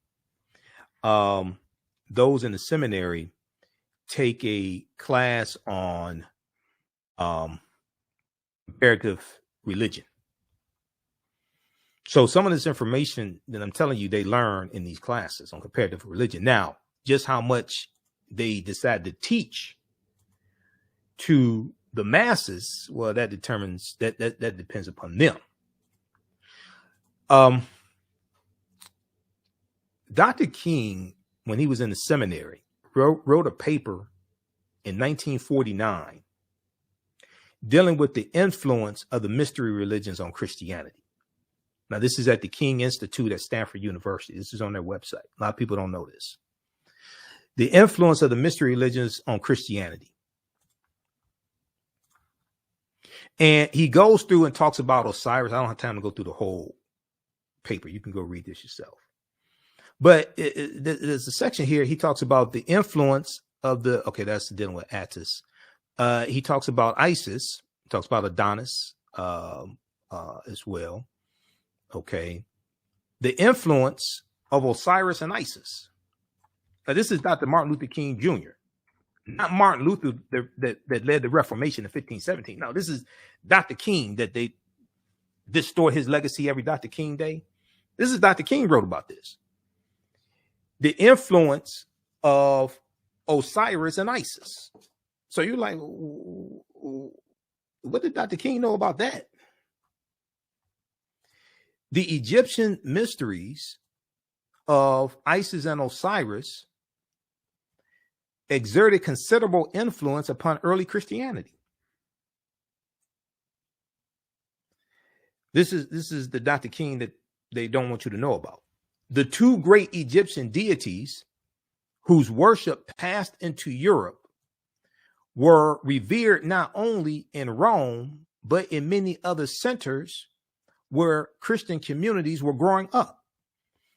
those in the seminary take a class on comparative religion. So some of this information that I'm telling you, they learn in these classes on comparative religion. Now, just how much they decide to teach to the masses, well, that depends upon them. Dr. King, when he was in the seminary, wrote a paper in 1949 dealing with the influence of the mystery religions on Christianity. Now, this is at the King Institute at Stanford University. This is on their website. A lot of people don't know this. The influence of the mystery religions on Christianity. And he goes through and talks about Osiris. I don't have time to go through the whole paper. You can go read this yourself. But there's a section here. He talks about the influence of the, okay, that's dealing with Attis. He talks about Isis, he talks about Adonis as well. Okay. The influence of Osiris and Isis. Now, this is Dr. Martin Luther King Jr., not Martin Luther that led the Reformation in 1517. No, this is Dr. King that they distort his legacy every Dr. King Day. This is Dr. King wrote about this. The influence of Osiris and Isis. So you're like, what did Dr. King know about that? The Egyptian mysteries of Isis and Osiris exerted considerable influence upon early Christianity. This is the Dr. King that they don't want you to know about. The two great Egyptian deities whose worship passed into Europe were revered not only in Rome, but in many other centers where Christian communities were growing up.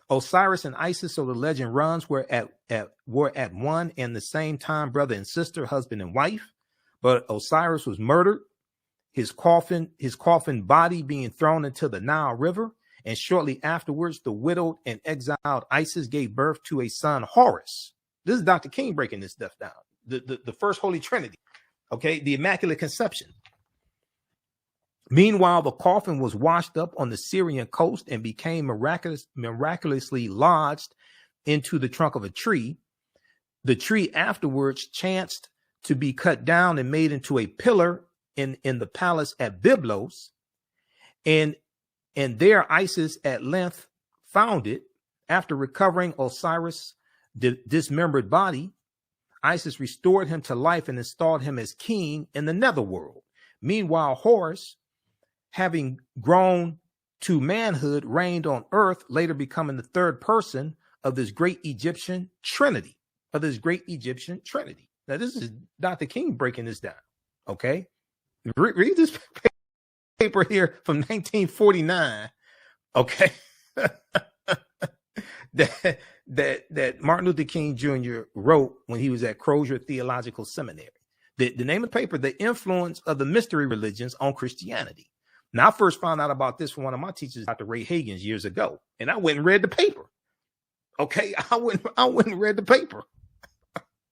Osiris and Isis, so the legend runs, were at one and the same time brother and sister, husband and wife. But Osiris was murdered, his coffin body being thrown into the Nile River. And shortly afterwards, the widowed and exiled Isis gave birth to a son, Horus. This is Dr. King breaking this stuff down. The first Holy Trinity, okay, the Immaculate Conception. Meanwhile, the coffin was washed up on the Syrian coast and became miraculously lodged into the trunk of a tree. The tree afterwards chanced to be cut down and made into a pillar in the palace at Byblos. And there Isis at length found it. After recovering Osiris' dismembered body, Isis restored him to life and installed him as king in the netherworld. Meanwhile, Horus, having grown to manhood, reigned on earth, later becoming the third person of this great Egyptian Trinity. Now, this is Dr. King breaking this down. Okay. Read this paper here from 1949. Okay. that Martin Luther King Jr. wrote when he was at Crozier Theological Seminary. The name of the paper, The Influence of the Mystery Religions on Christianity. Now, I first found out about this from one of my teachers, Dr. Ray Hagins, years ago, and I went and read the paper. Okay, I went and read the paper.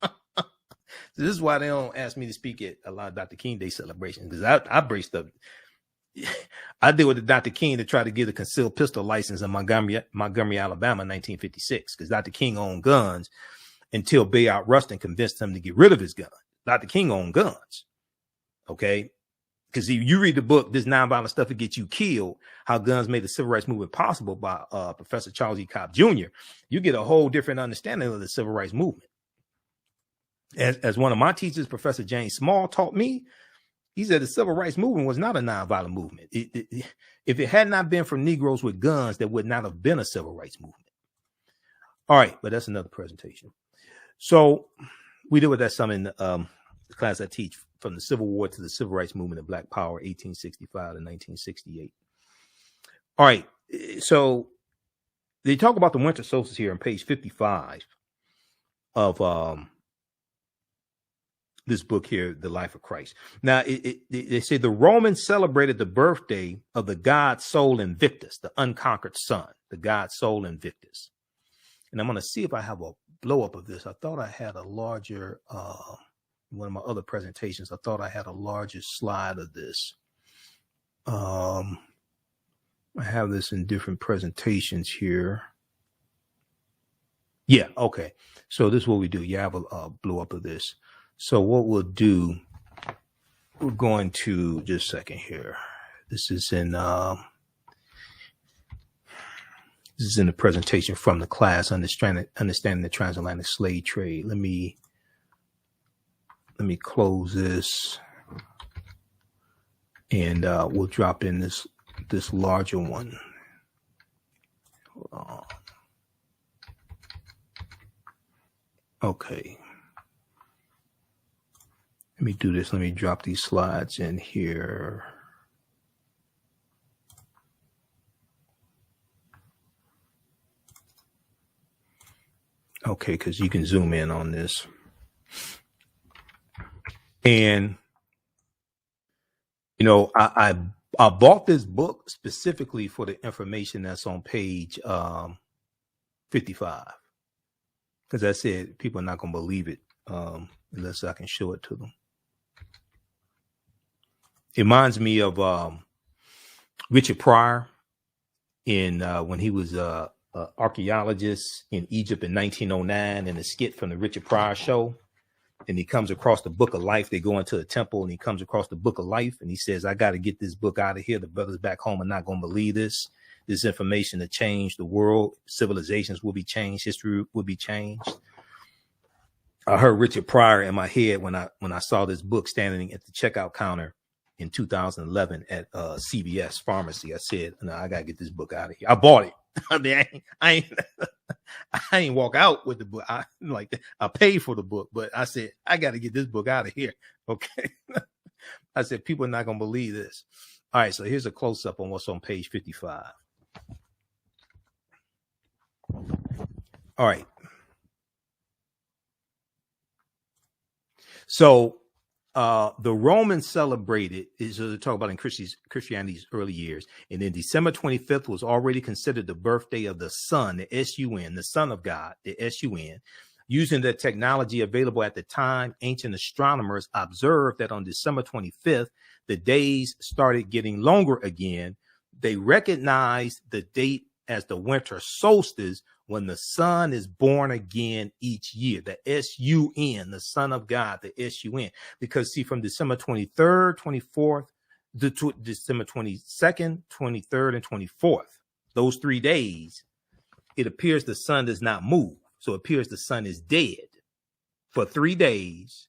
So this is why they don't ask me to speak at a lot of Dr. King Day celebrations, because I braced up. I did with the Dr. King to try to get a concealed pistol license in Montgomery, Alabama in 1956, because Dr. King owned guns until Bayard Rustin convinced him to get rid of his gun. Dr. King owned guns. Okay. Because if you read the book, This Nonviolent Stuff That Gets You Killed, How Guns Made the Civil Rights Movement Possible by Professor Charles E. Cobb Jr., you get a whole different understanding of the civil rights movement. As one of my teachers, Professor James Small, taught me, he said the civil rights movement was not a nonviolent movement. If it had not been for Negroes with guns, there would not have been a civil rights movement. All right, but that's another presentation. So we deal with that some in the class I teach, from the Civil War to the Civil Rights Movement of Black Power, 1865 to 1968. All right, so they talk about the Winter Solstice here on page 55 of this book here, The Life of Christ. Now, they say the Romans celebrated the birthday of the god Sol Invictus, the unconquered sun, the god Sol Invictus. And I'm going to see if I have a blow up of this. I thought I had a larger, one of my other presentations, I thought I had a larger slide of this. I have this in different presentations here. Yeah, okay. So this is what we do. You have a blow up of this. So what we'll do, we're going to, just a second here. This is in the presentation from the class, Understanding the Transatlantic Slave Trade. Let me let me close this, and we'll drop in this larger one. Hold on. Okay. Let me do this. Let me drop these slides in here. Okay, because you can zoom in on this. And, you know, I bought this book specifically for the information that's on page 55. Because I said people are not going to believe it unless I can show it to them. It reminds me of Richard Pryor in when he was an archaeologist in Egypt in 1909 in a skit from the Richard Pryor show. And he comes across the Book of Life. They go into a temple and he comes across the Book of Life and he says, I got to get this book out of here. The brothers back home are not going to believe this. This information to change the world. Civilizations will be changed. History will be changed. I heard Richard Pryor in my head when I saw this book standing at the checkout counter in 2011 at CVS Pharmacy. I said, no, I got to get this book out of here. I bought it. I mean, I ain't walk out with the book. I paid for the book, but I said, I got to get this book out of here. Okay. I said, people are not going to believe this. All right. So here's a close up on what's on page 55. All right. So the Romans celebrated, is to talk about in Christianity's early years, and then December 25th was already considered the birthday of the sun, the S-U-N, the Son of God, the S-U-N. Using the technology available at the time, ancient astronomers observed that on December 25th, the days started getting longer again. They recognized the date as the winter solstice, when the sun is born again each year, the S-U-N, the Son of God, the S-U-N. Because see, from December 23rd, 24th, December 22nd, 23rd, and 24th, those 3 days, it appears the sun does not move. So it appears the sun is dead for 3 days,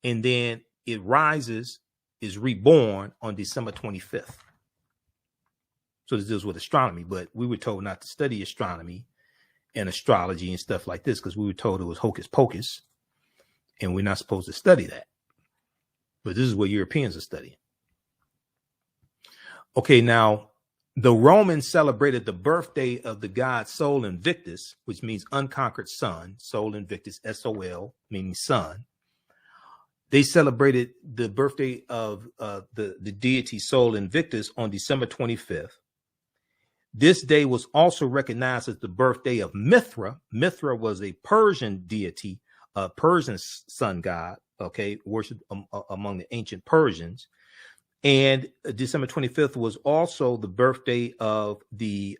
and then it rises, is reborn on December 25th. So this deals with astronomy, but we were told not to study astronomy and astrology and stuff like this because we were told it was hocus pocus and we're not supposed to study that. But this is what Europeans are studying. Okay, now the Romans celebrated the birthday of the god Sol Invictus, which means unconquered sun. Sol Invictus, S-O-L, meaning sun. They celebrated the birthday of the deity Sol Invictus on December 25th. This day was also recognized as the birthday of Mithra. Mithra was a Persian deity, a Persian sun god, okay, worshipped among the ancient Persians. And December 25th was also the birthday of the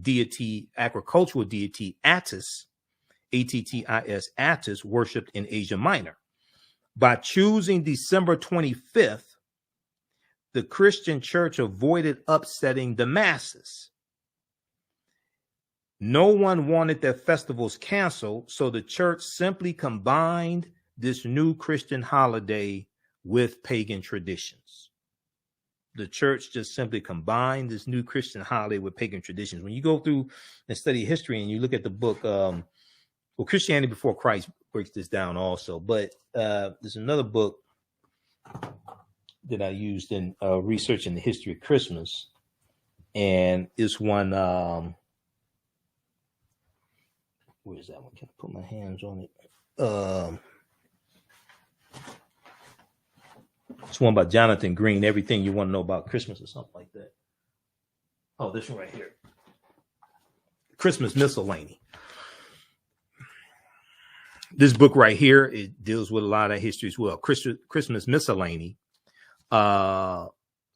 deity, agricultural deity Attis, A-T-T-I-S, Attis, worshipped in Asia Minor. By choosing December 25th, the Christian church avoided upsetting the masses. No one wanted their festivals canceled, so the church simply combined this new Christian holiday with pagan traditions. The church just simply combined this new Christian holiday with pagan traditions. When you go through and study history and you look at the book, well, Christianity Before Christ breaks this down also, but there's another book that I used in researching the history of Christmas, and it's one, where is that one? Can I put my hands on it? It's one by Jonathan Green, Everything You Want to Know About Christmas, or something like that. Oh, this one right here. Christmas Miscellany. This book right here, it deals with a lot of history as well. Christmas Miscellany.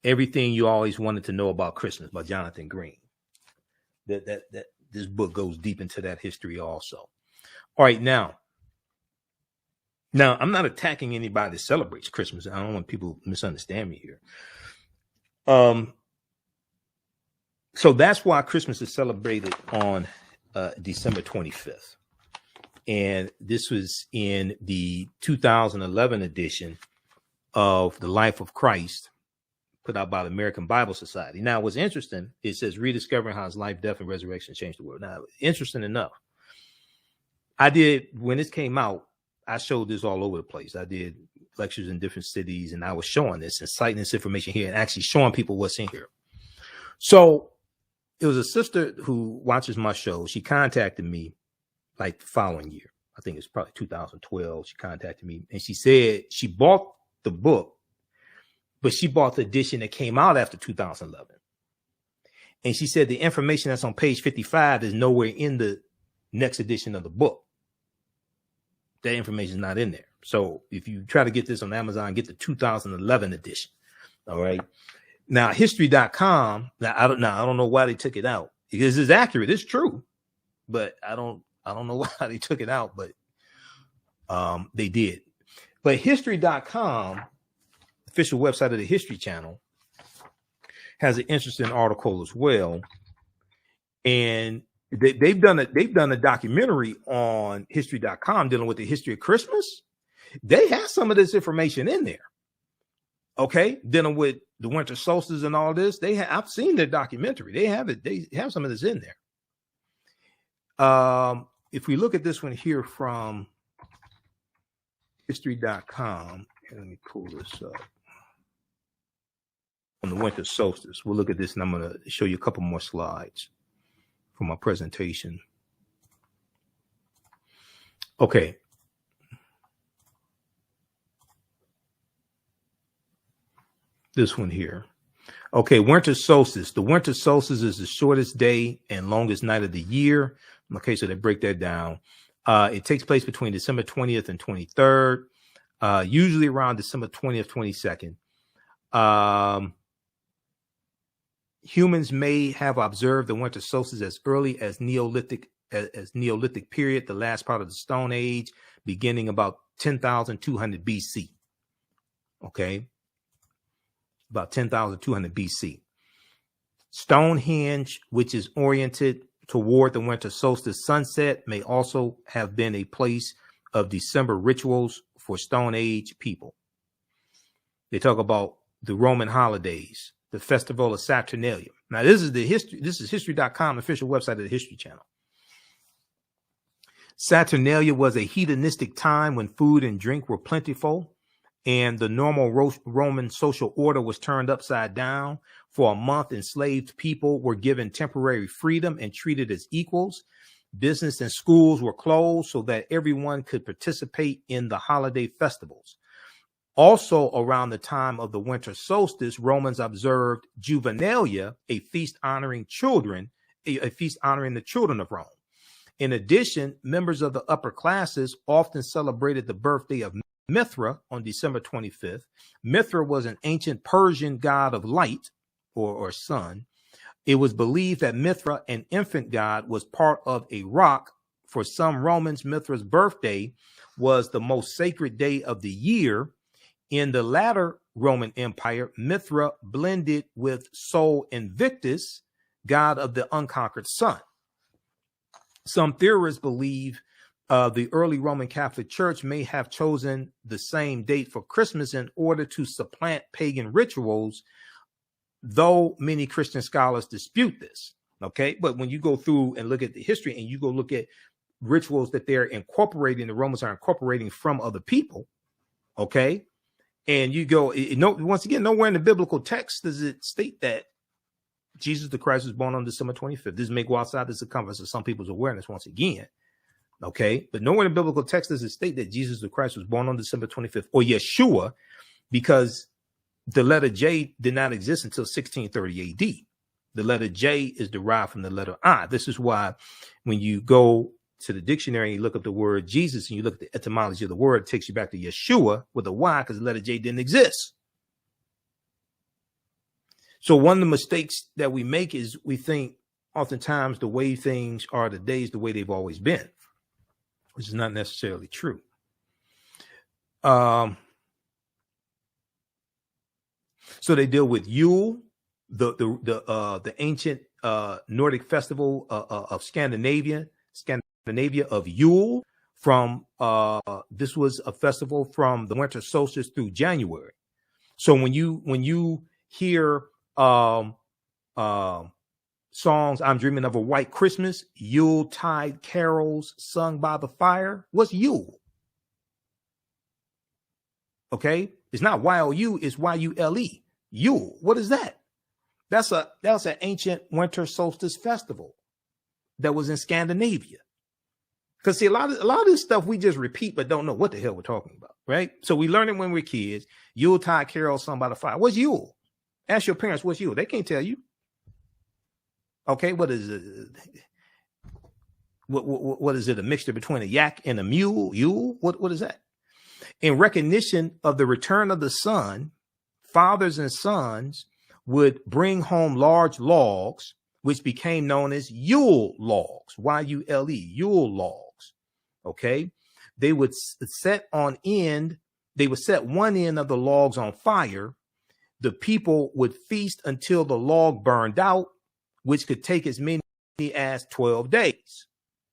Everything You Always Wanted to Know About Christmas by Jonathan Green. That this book goes deep into that history also. All right, now I'm not attacking anybody that celebrates Christmas. I don't want people to misunderstand me here. So that's why Christmas is celebrated on December 25th. And this was in the 2011 edition of The Life of Christ, put out by the American Bible Society. Now, what's interesting, it says rediscovering how his life, death, and resurrection changed the world. Now, interesting enough, when this came out, I showed this all over the place. I did lectures in different cities, and I was showing this and citing this information here and actually showing people what's in here. So it was a sister who watches my show. She contacted me like the following year. I think it's probably 2012. She contacted me and she said she bought the book, but she bought the edition that came out after 2011. And she said the information that's on page 55 is nowhere in the next edition of the book. That information is not in there. So if you try to get this on Amazon, get the 2011 edition. All right. Now, history.com. Now, I don't know why they took it out, because it's accurate. It's true, but I don't know why they took it out, but they did. But history.com, official website of the History Channel, has an interesting article as well. And they've done a documentary on history.com dealing with the history of Christmas. They have some of this information in there. Okay, dealing with the winter solstice and all this. I've seen their documentary. They have it. They have some of this in there. If we look at this one here from history.com, let me pull this up. On the winter solstice, we'll look at this, and I'm going to show you a couple more slides from my presentation. Okay. This one here. Okay, winter solstice. The winter solstice is the shortest day and longest night of the year. Okay, so they break that down. It takes place between December 20th and 23rd, usually around December 20th, 22nd. Humans may have observed the winter solstice as early as Neolithic period, the last part of the Stone Age, beginning about 10,200 BC. Okay, about 10,200 BC. Stonehenge, which is oriented toward the winter solstice sunset, may also have been a place of December rituals for Stone Age people. They talk about the Roman holidays, the festival of Saturnalia. Now, this is history.com, official website of the History Channel. Saturnalia was a hedonistic time when food and drink were plentiful, and the normal Roman social order was turned upside down. For a month, enslaved people were given temporary freedom and treated as equals. Business and schools were closed so that everyone could participate in the holiday festivals. Also, around the time of the winter solstice, Romans observed Juvenalia, a feast honoring a feast honoring the children of Rome. In addition, members of the upper classes often celebrated the birthday of Mithra on December 25th. Mithra was an ancient Persian god of light or sun. It was believed that Mithra, an infant god, was part of a rock. For some Romans, Mithra's birthday was the most sacred day of the year. In the latter Roman Empire, Mithra blended with Sol Invictus, god of the unconquered sun. Some theorists believe the early Roman Catholic Church may have chosen the same date for Christmas in order to supplant pagan rituals, though many Christian scholars dispute this. Okay, but when you go through and look at the history and you go look at rituals that they're incorporating, the Romans are incorporating from other people. Okay, and you go, once again, nowhere in the biblical text does it state that Jesus the Christ was born on December 25th. This may go outside the circumference of some people's awareness once again. Okay, but nowhere in the biblical text does it state that Jesus the Christ was born on December 25th or Yeshua, because the letter J did not exist until 1630 AD. The letter J is derived from the letter I. This is why when you go to the dictionary and you look up the word Jesus and you look at the etymology of the word, it takes you back to Yeshua with a Y, because the letter J didn't exist. So one of the mistakes that we make is we think oftentimes the way things are today is the way they've always been, which is not necessarily true. So they deal with Yule, the ancient Nordic festival of Scandinavia of Yule, from this was a festival from the winter solstice through January. So when you hear songs, I'm Dreaming of a White Christmas, Yuletide carols sung by the fire, what's Yule? Okay, it's not Y-O-U, it's Y-U-L-E. Yule. What is that? That's an ancient winter solstice festival that was in Scandinavia. Because see, a lot of this stuff we just repeat but don't know what the hell we're talking about, right? So we learn it when we're kids. Yuletide carols sung by the fire. What's Yule? Ask your parents what's Yule. They can't tell you. Okay, what is it? What is it? A mixture between a yak and a mule? Yule? What is that? In recognition of the return of the sun, fathers and sons would bring home large logs, which became known as Yule logs, Y-U-L-E, Yule logs. Okay, they would set one end of the logs on fire. The people would feast until the log burned out, which could take as many as 12 days.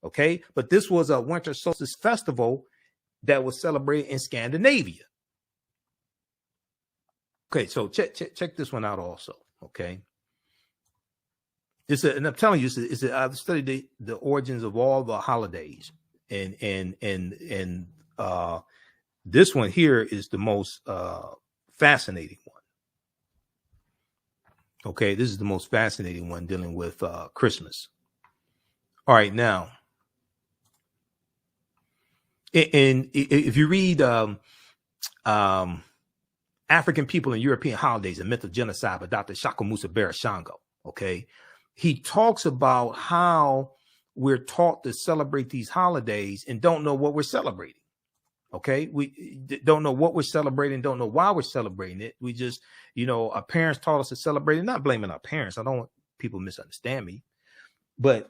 Okay, but this was a winter solstice festival that was celebrated in Scandinavia. Okay, so check this one out also. Okay, and I'm telling you, I've studied the origins of all the holidays, and this one here is the most fascinating one. Okay, this is the most fascinating one dealing with Christmas. All right, now, and if you read African People and European Holidays, A Myth of Genocide by Dr. Shakamusa Barashango, okay, he talks about how we're taught to celebrate these holidays and don't know what we're celebrating. Okay, we don't know what we're celebrating, don't know why we're celebrating it. We just, our parents taught us to celebrate it. Not blaming our parents. I don't want people to misunderstand me, but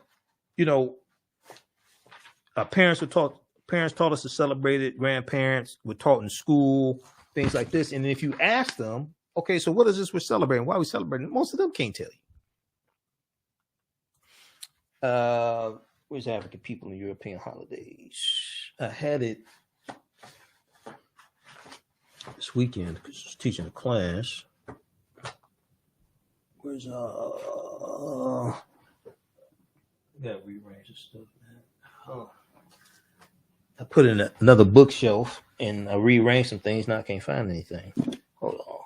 our parents taught us to celebrate it. Grandparents were taught in school, things like this. And if you ask them, okay, so what is this we're celebrating? Why are we celebrating? Most of them can't tell you. Where's African People and European Holidays? I had it this weekend because I was teaching a class. Where's gotta rearrange this stuff, man. Oh. I put in another bookshelf and I rearranged some things. Now I can't find anything. Hold on.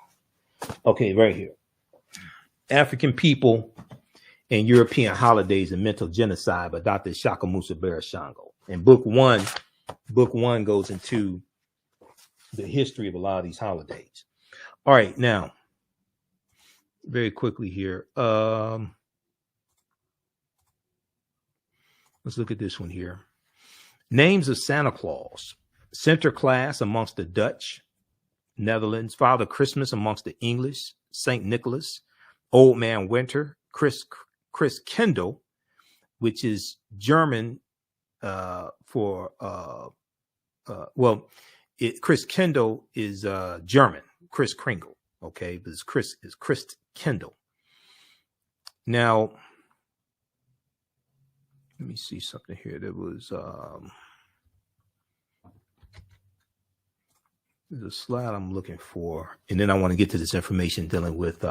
Okay, right here. African People and European Holidays and Mental Genocide by Dr. Shakamusa Barashango. And book one goes into the history of a lot of these holidays. All right, now, very quickly here. Let's look at this one here. Names of Santa Claus. Sinterklaas amongst the Dutch, Netherlands. Father Christmas amongst the English. Saint Nicholas. Old Man Winter. Chris Kendall, which is German Chris Kendall is German. Chris Kringle. Okay, but Chris Kendall. Now, let me see something here. There was there's a slide I'm looking for, and then I want to get to this information dealing with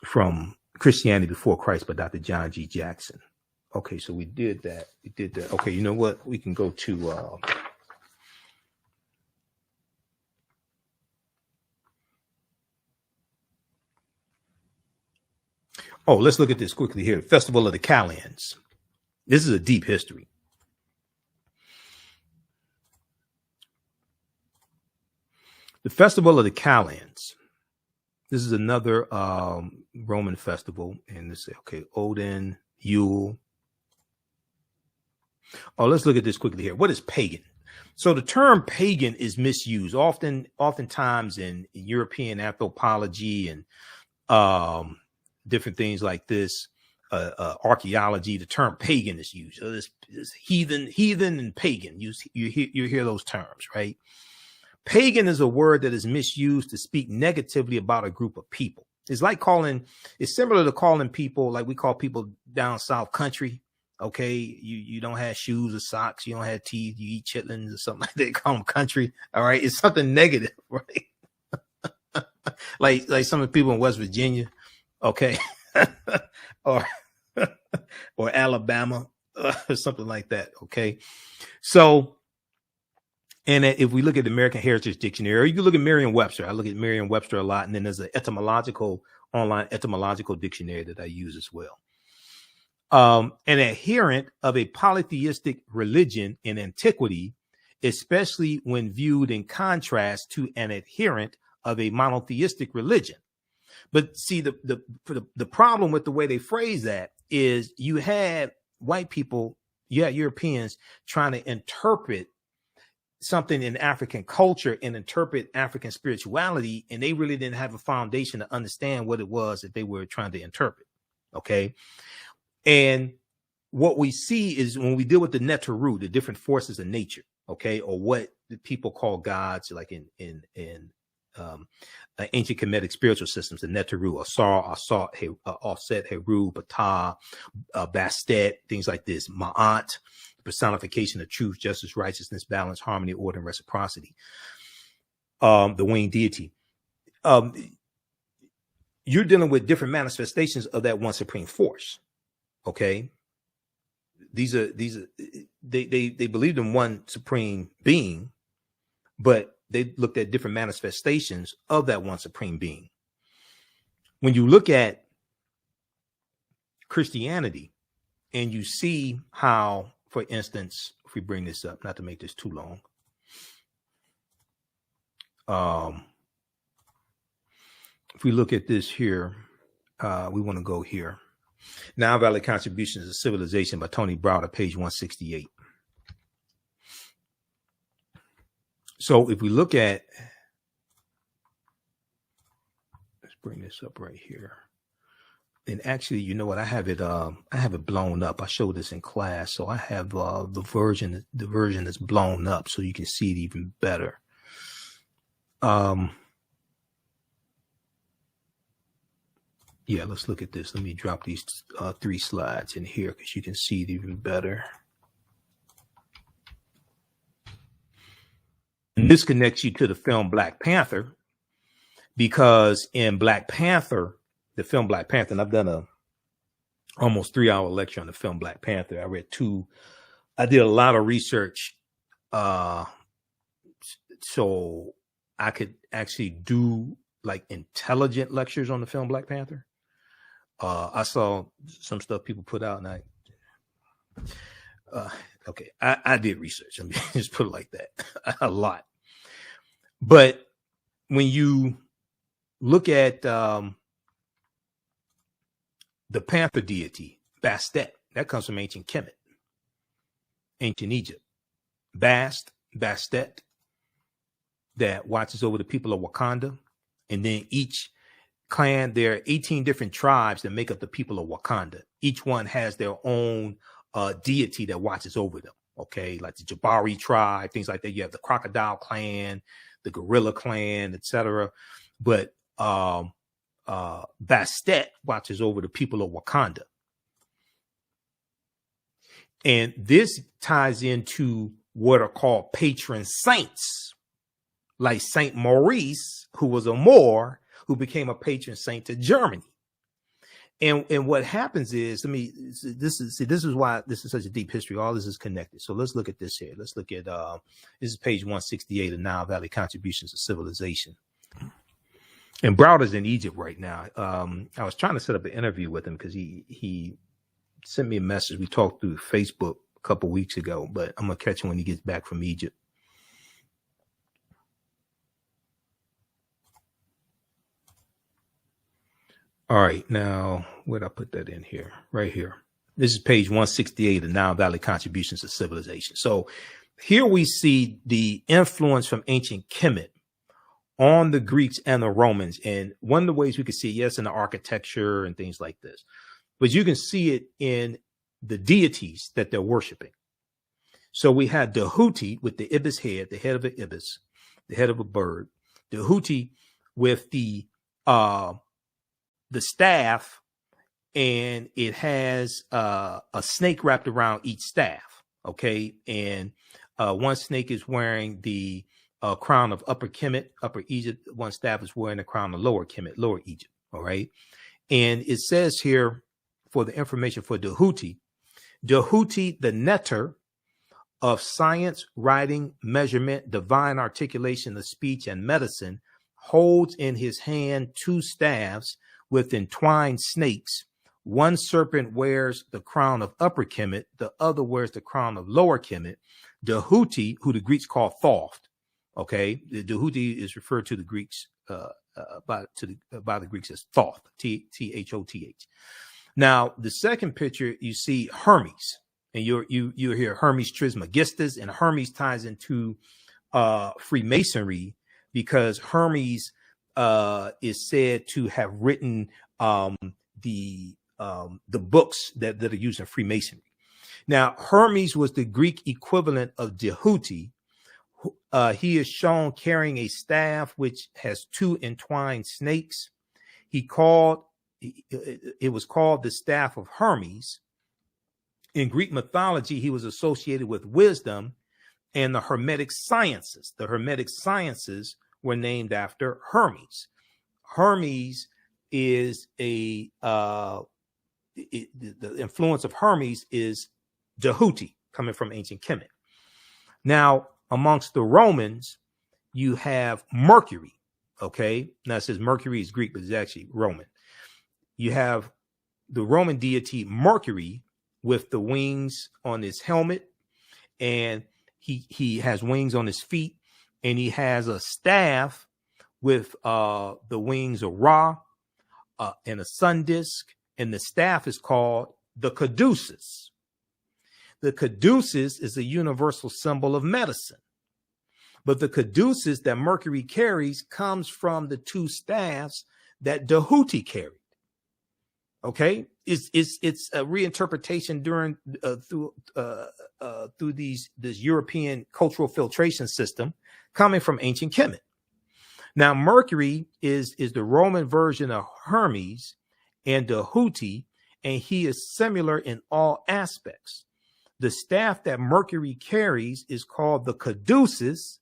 from Christianity Before Christ by Dr. John G. Jackson. Okay, so we did that. Okay, you know what? We can go to let's look at this quickly here. Festival of the Callans. This is a deep history. The Festival of the Callans. This is another Roman festival. And let's say, okay, Odin, Yule. Let's look at this quickly here. What is pagan? So the term pagan is misused oftentimes in European anthropology and different things like this, archaeology. The term pagan is used. So this heathen and pagan. You hear those terms, right? Pagan is a word that is misused to speak negatively about a group of people. It's similar to calling people, like we call people down South country. Okay, you don't have shoes or socks, you don't have teeth, you eat chitlins or something like that. Call them country. All right, it's something negative, right? like some of the people in West Virginia, okay, or or Alabama, or something like that. Okay, so. And if we look at the American Heritage Dictionary, or you can look at Merriam-Webster. I look at Merriam-Webster a lot, and then there's an online etymological dictionary that I use as well. An adherent of a polytheistic religion in antiquity, especially when viewed in contrast to an adherent of a monotheistic religion. But see, the problem with the way they phrase that is you had white people, Europeans trying to interpret something in African culture and interpret African spirituality, and they really didn't have a foundation to understand what it was that they were trying to interpret. Okay. And what we see is when we deal with the Neteru, the different forces of nature, okay, or what the people call gods, like in ancient Kemetic spiritual systems, the Neteru, Asar, Offset, Heru, Ptah, Bastet, things like this, Ma'at, personification of truth, justice, righteousness, balance, harmony, order, and reciprocity. The winged deity. You're dealing with different manifestations of that one supreme force. Okay. They believed in one supreme being, but they looked at different manifestations of that one supreme being. When you look at Christianity and you see how, for instance, if we bring this up, not to make this too long, if we look at this here, we want to go here. Now Valley Contributions of Civilization by Tony Browder, page 168. So if we look at, let's bring this up right here. And actually, you know what? I have it blown up. I showed this in class, so I have the version that's blown up, so you can see it even better. Yeah, let's look at this. Let me drop these 3 slides in here because you can see it even better. And this connects you to the film Black Panther, because in Black Panther, the film Black Panther, and I've done a almost 3-hour lecture on the film Black Panther. I did a lot of research so I could actually do like intelligent lectures on the film Black Panther. I saw some stuff people put out, and I did research. I mean, just put it like that, a lot. But when you look at the Panther deity, Bastet, that comes from ancient Kemet, ancient Egypt. Bastet, that watches over the people of Wakanda. And then each clan, there are 18 different tribes that make up the people of Wakanda. Each one has their own deity that watches over them. Okay, like the Jabari tribe, things like that. You have the Crocodile clan, the Gorilla clan, etc. But Bastet watches over the people of Wakanda. And this ties into what are called patron saints, like Saint Maurice, who was a Moor, who became a patron saint to Germany. And what happens is, this is why this is such a deep history. All this is connected. So let's look at this here. Let's look at this is page 168 of Nile Valley Contributions of Civilization. And Browder's in Egypt right now. I was trying to set up an interview with him because he sent me a message. We talked through Facebook a couple weeks ago, but I'm gonna catch him when he gets back from Egypt. All right, now where'd I put that in here? Right here. This is page 168 of Nile Valley Contributions of Civilization. So here we see the influence from ancient Kemet on the Greeks and the Romans. And one of the ways we can see, yes, in the architecture and things like this, but you can see it in the deities that they're worshiping. So we had the Houthi with the ibis head, the head of an ibis, the head of a bird, the Houthi with the staff and it has a snake wrapped around each staff. Okay, and one snake is wearing the crown of Upper Kemet, Upper Egypt. One staff is wearing the crown of Lower Kemet, Lower Egypt. All right, and it says here for the information for Dehuti, the netter of science, writing, measurement, divine articulation of speech and medicine, holds in his hand 2 staffs with entwined snakes. One serpent wears the crown of Upper Kemet, the other wears the crown of Lower Kemet. Dehuti, who the Greeks call Thoth, okay, the Dehuti is referred to the Greeks by the Greeks as Thoth, Thoth. Now, the second picture you see Hermes, and you hear Hermes Trismegistus, and Hermes ties into Freemasonry because Hermes is said to have written the books that are used in Freemasonry. Now, Hermes was the Greek equivalent of Dehuti. He is shown carrying a staff which has 2 entwined snakes. It was called the staff of Hermes. In Greek mythology, he was associated with wisdom and the Hermetic sciences. The Hermetic sciences were named after Hermes. Hermes is the influence of Hermes is Dehuti, coming from ancient Kemet. Now, amongst the Romans, you have Mercury. Okay, now it says Mercury is Greek, but it's actually Roman. You have the Roman deity Mercury with the wings on his helmet, and he has wings on his feet, and he has a staff with the wings of Ra and a sun disk, and the staff is called the caduceus. The caduceus is a universal symbol of medicine, but the caduceus that Mercury carries comes from the 2 staffs that Dehuti carried. Okay, it's a reinterpretation through this European cultural filtration system coming from ancient Kemet. Now, Mercury is the Roman version of Hermes and Dehuti, and he is similar in all aspects. The staff that Mercury carries is called the caduceus,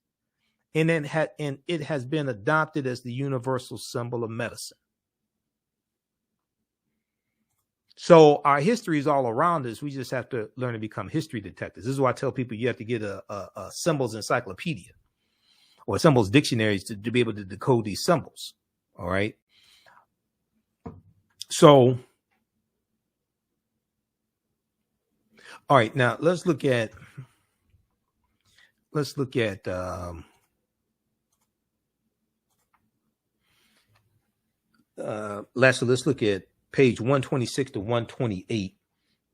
and it has been adopted as the universal symbol of medicine. So our history is all around us. We just have to learn to become history detectives. This is why I tell people you have to get a symbols encyclopedia or symbols dictionaries to be able to decode these symbols. All right. So, all right, now let's look at page 126 to 128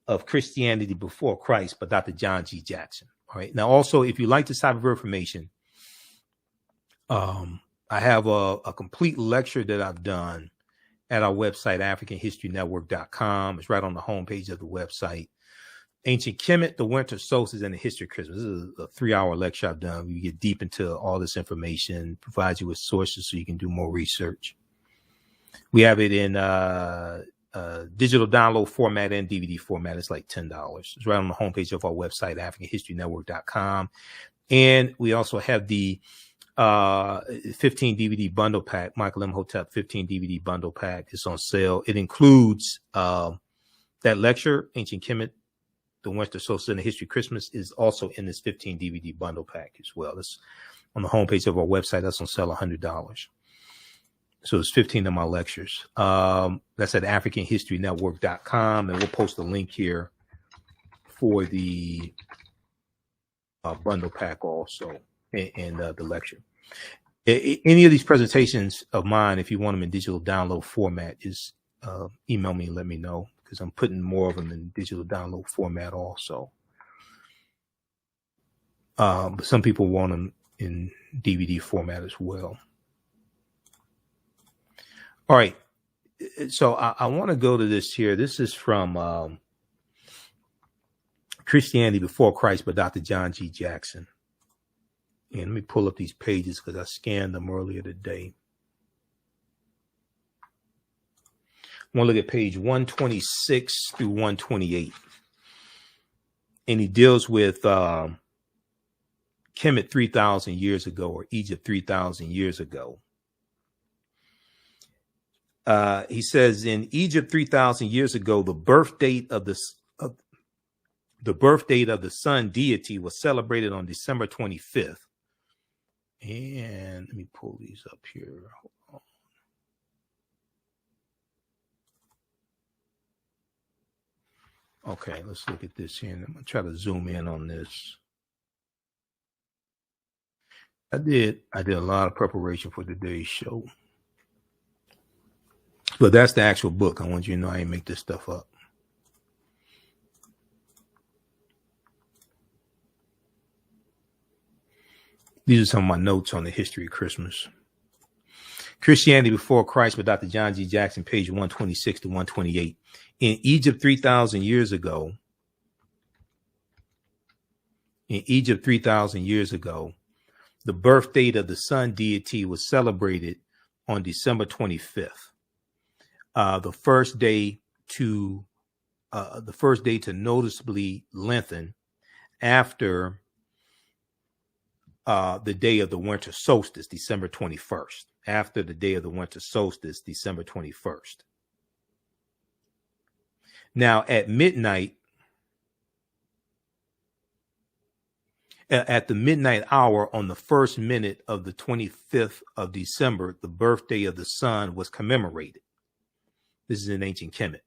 of Christianity Before Christ by Dr. John G. Jackson. All right. Now, also, if you like this type of information, I have a complete lecture that I've done at our website, AfricanHistoryNetwork.com. It's right on the homepage of the website. Ancient Kemet, the Winter Solstice, and the History of Christmas. This is a 3-hour lecture I've done. You get deep into all this information, provides you with sources so you can do more research. We have it in digital download format and DVD format. It's like $10. It's right on the homepage of our website, AfricanHistoryNetwork.com. And we also have the 15 DVD bundle pack, Michael Imhotep 15 DVD bundle pack. It's on sale. It includes that lecture, Ancient Kemet, the Winter Solstice, and the History of Christmas, is also in this 15 DVD bundle pack as well. That's on the homepage of our website. That's on sale $100. So it's 15 of my lectures. That's at AfricanHistoryNetwork.com, and we'll post a link here for the bundle pack also, and the lecture. Any of these presentations of mine, if you want them in digital download format, just email me and let me know, because I'm putting more of them in digital download format also. But some people want them in DVD format as well. All right. So I want to go to this here. This is from Christianity Before Christ by Dr. John G. Jackson. And let me pull up these pages because I scanned them earlier today. want to look at page 126 through 128. And he deals with Kemet 3,000 years ago, or Egypt 3,000 years ago. He says in Egypt 3,000 years ago, the birth date of the sun deity was celebrated on December 25th. And let me pull these up here. Hold on. Okay, let's look at this here. I'm gonna try to zoom in on this. I did a lot of preparation for today's show. But that's the actual book. I want you to know I ain't make this stuff up. These are some of my notes on the history of Christmas. Christianity Before Christ by Dr. John G. Jackson, page 126 to 128. In Egypt 3,000 years ago, the birth date of the sun deity was celebrated on December 25th. The first day to noticeably lengthen after the day of the winter solstice, December 21st. After the day of the winter solstice, December 21st. Now, at midnight, at the midnight hour on the first minute of the 25th of December, the birthday of the sun was commemorated. This is in ancient Kemet.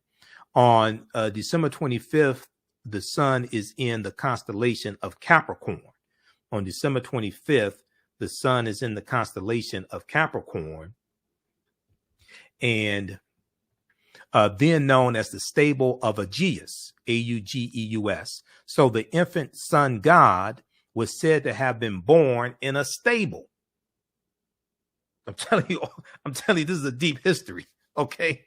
On December 25th, the sun is in the constellation of Capricorn. On December 25th, the sun is in the constellation of Capricorn, and then known as the stable of Aegeus, Augeus. So the infant sun god was said to have been born in a stable. I'm telling you, this is a deep history. Okay.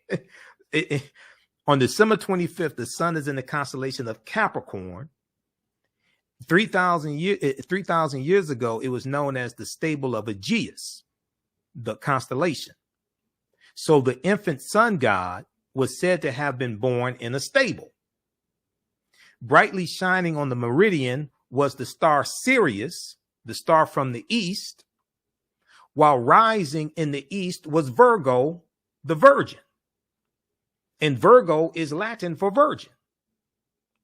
On December 25th, the sun is in the constellation of Capricorn. 3,000 years ago, it was known as the stable of Aegeus, the constellation. So the infant sun god was said to have been born in a stable. Brightly shining on the meridian was the star Sirius, the star from the east, while rising in the east was Virgo, the virgin. And Virgo is Latin for virgin.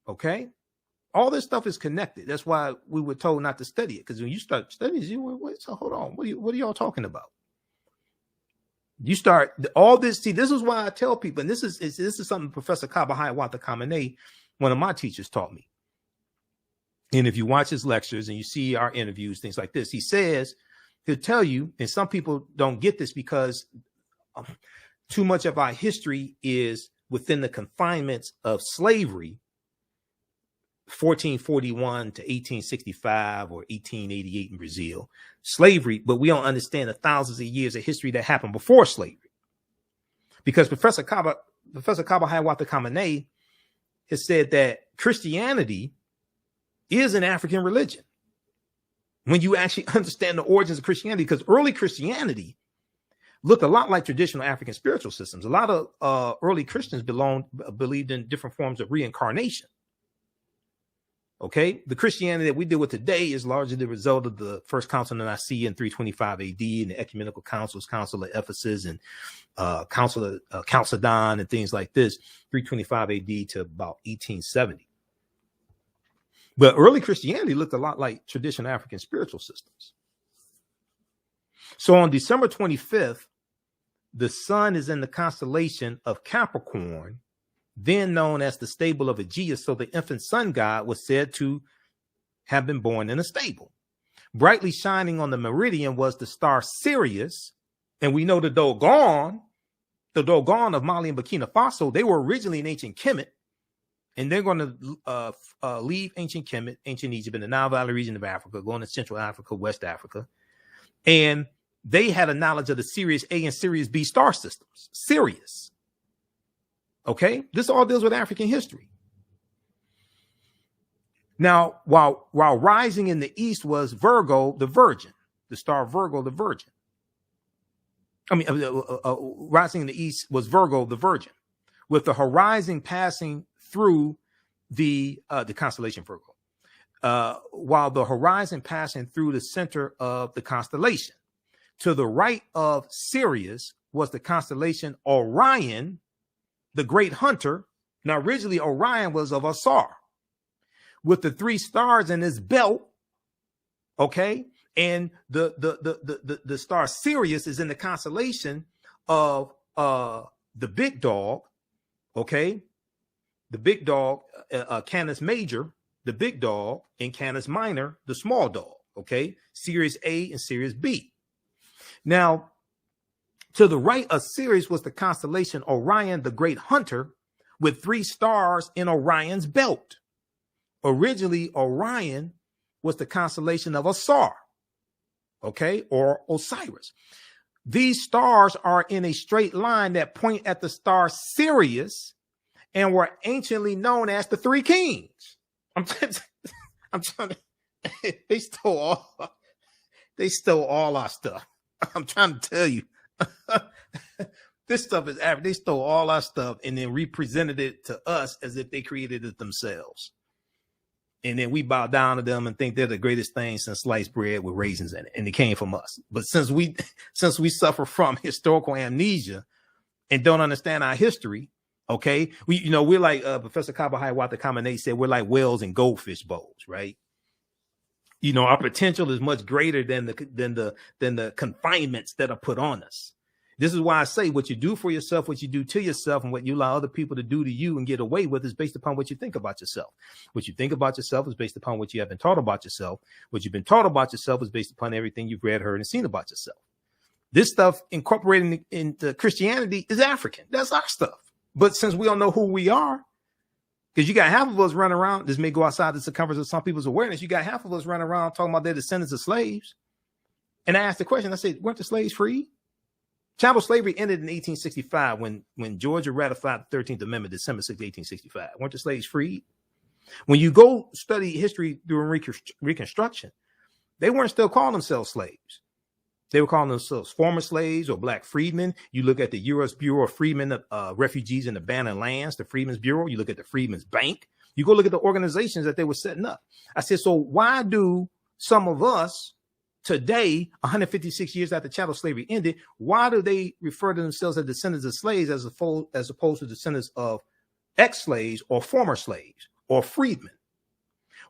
Okay? All this stuff is connected. That's why we were told not to study it. Because when you start studying, you wait, so hold on. What are y'all talking about? You start all this. See, this is why I tell people, and this is something Professor Kaba Hiawatha Kamene, one of my teachers, taught me. And if you watch his lectures and you see our interviews, things like this, he'll tell you, and some people don't get this because too much of our history is within the confinements of slavery, 1441 to 1865 or 1888 in Brazil, slavery, but we don't understand the thousands of years of history that happened before slavery. Because Professor Kaba Hiawatha Kamene has said that Christianity is an African religion. When you actually understand the origins of Christianity, because early Christianity looked a lot like traditional African spiritual systems. A lot of early Christians believed in different forms of reincarnation. Okay, the Christianity that we deal with today is largely the result of the First Council of Nicaea in 325 AD, and the ecumenical councils, Council of Ephesus, and Council of Chalcedon, and things like this, 325 AD to about 1870. But early Christianity looked a lot like traditional African spiritual systems. So on December 25th, the sun is in the constellation of Capricorn, then known as the stable of Aegeus. So the infant sun god was said to have been born in a stable. Brightly shining on the meridian was the star Sirius. And we know the Dogon of Mali and Burkina Faso, they were originally in ancient Kemet. And they're going to leave ancient Kemet, ancient Egypt, in the Nile Valley region of Africa, going to Central Africa, West Africa. And they had a knowledge of the Sirius A and Sirius B star systems. Sirius. Okay, this all deals with African history. Now, while rising in the east was Virgo, the virgin, the star Virgo, the virgin. Rising in the east was Virgo, the virgin. with the horizon passing through the constellation Virgo, while the horizon passing through the center of the constellation. To the right of Sirius was the constellation Orion, the great hunter. Now, originally Orion was of Asar, with the 3 stars in his belt. Okay, and the star Sirius is in the constellation of the big dog. Okay, the big dog, Canis Major, the big dog, and Canis Minor, the small dog. Okay, Sirius A and Sirius B. Now, to the right of Sirius was the constellation Orion, the great hunter, with 3 stars in Orion's belt. Originally, Orion was the constellation of Asar, okay, or Osiris. These stars are in a straight line that point at the star Sirius and were anciently known as the 3 kings. I'm trying to, they stole all our stuff. I'm trying to tell you, this stuff is average. They stole all our stuff and then represented it to us as if they created it themselves. And then we bow down to them and think they're the greatest thing since sliced bread with raisins in it. And it came from us. But since we suffer from historical amnesia and don't understand our history, okay, we're like Professor Kabahai Kamene said, we're like whales and goldfish bowls, right? Our potential is much greater than the confinements that are put on us. This is why I say what you do for yourself, what you do to yourself, and what you allow other people to do to you and get away with is based upon what you think about yourself. What you think about yourself is based upon what you have been taught about yourself. What you've been taught about yourself is based upon everything you've read, heard, and seen about yourself. This stuff incorporated into Christianity is African. That's our stuff. But since we don't know who we are, because you got half of us running around, this may go outside the circumference of some people's awareness. You got half of us running around talking about they're descendants of slaves. And I asked the question, I said, weren't the slaves free? Chattel slavery ended in 1865 when Georgia ratified the 13th Amendment, December 6, 1865. Weren't the slaves freed? When you go study history during Reconstruction, they weren't still calling themselves slaves. They were calling themselves former slaves or black freedmen. You look at the U.S. Bureau of Freedmen, Refugees and Abandoned Lands, the Freedmen's Bureau. You look at the Freedmen's Bank. You go look at the organizations that they were setting up. I said, so why do some of us today, 156 years after chattel slavery ended, why do they refer to themselves as descendants of slaves as opposed to descendants of ex-slaves or former slaves or freedmen?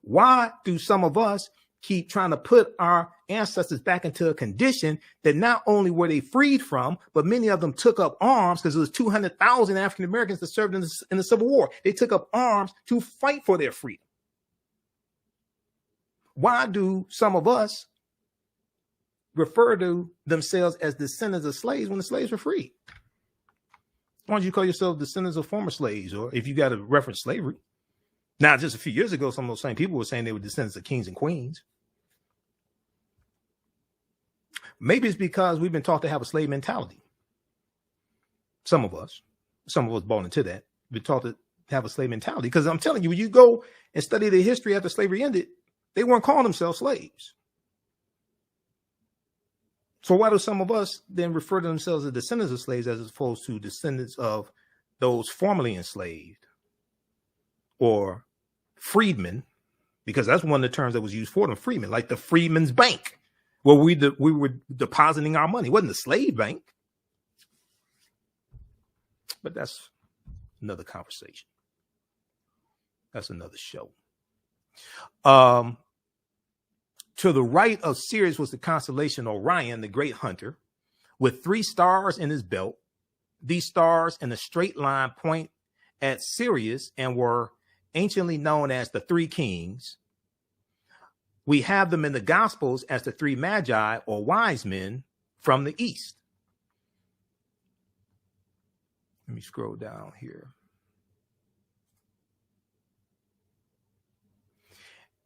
Why do some of us keep trying to put our ancestors back into a condition that not only were they freed from, but many of them took up arms because there was 200,000 African Americans that served in the Civil War. They took up arms to fight for their freedom. Why do some of us refer to themselves as descendants of slaves when the slaves were free? Why don't you call yourself descendants of former slaves, or if you got to reference slavery? Now, just a few years ago, some of those same people were saying they were descendants of kings and queens. Maybe it's because we've been taught to have a slave mentality. Some of us bought into that. We've been taught to have a slave mentality because I'm telling you, when you go and study the history after slavery ended, they weren't calling themselves slaves. So why do some of us then refer to themselves as descendants of slaves as opposed to descendants of those formerly enslaved or freedmen? Because that's one of the terms that was used for them, freedmen, like the Freedmen's Bank, where we were depositing our money. It wasn't the slave bank. But that's another conversation. That's another show. To the right of Sirius was the constellation Orion, the great hunter, with 3 stars in his belt. These stars in a straight line point at Sirius and were anciently known as the 3 kings. We have them in the Gospels as the 3 magi or wise men from the east. Let me scroll down here.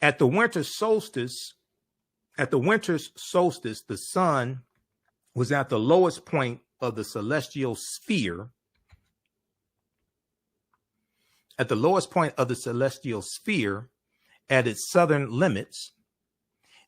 At the winter solstice, the sun was at the lowest point of the celestial sphere. At the lowest point of the celestial sphere, at its southern limits.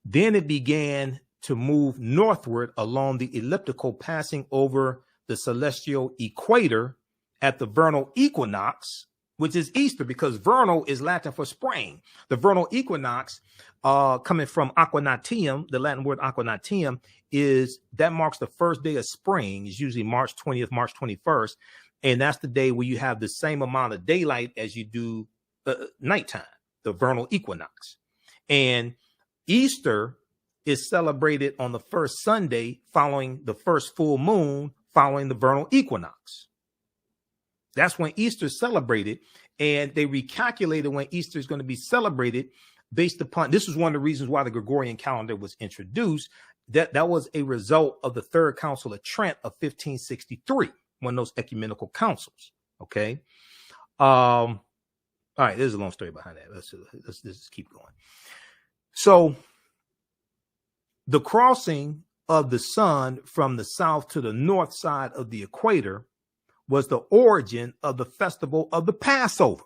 Then it began to move northward along the elliptical, passing over the celestial equator at the vernal equinox, which is Easter, because vernal is Latin for spring. The vernal equinox, coming from aquanatium, the Latin word aquanatium, that marks the first day of spring. It's usually March 20th, March 21st. And that's the day where you have the same amount of daylight as you do nighttime, the vernal equinox. And Easter is celebrated on the first Sunday following the first full moon, following the vernal equinox. That's when Easter is celebrated, and they recalculated when Easter is going to be celebrated based upon, this is one of the reasons why the Gregorian calendar was introduced. That was a result of the Third Council of Trent of 1563, one of those ecumenical councils. Okay. All right, there's a long story behind that. Let's just keep going. So the crossing of the sun from the south to the north side of the equator was the origin of the festival of the Passover.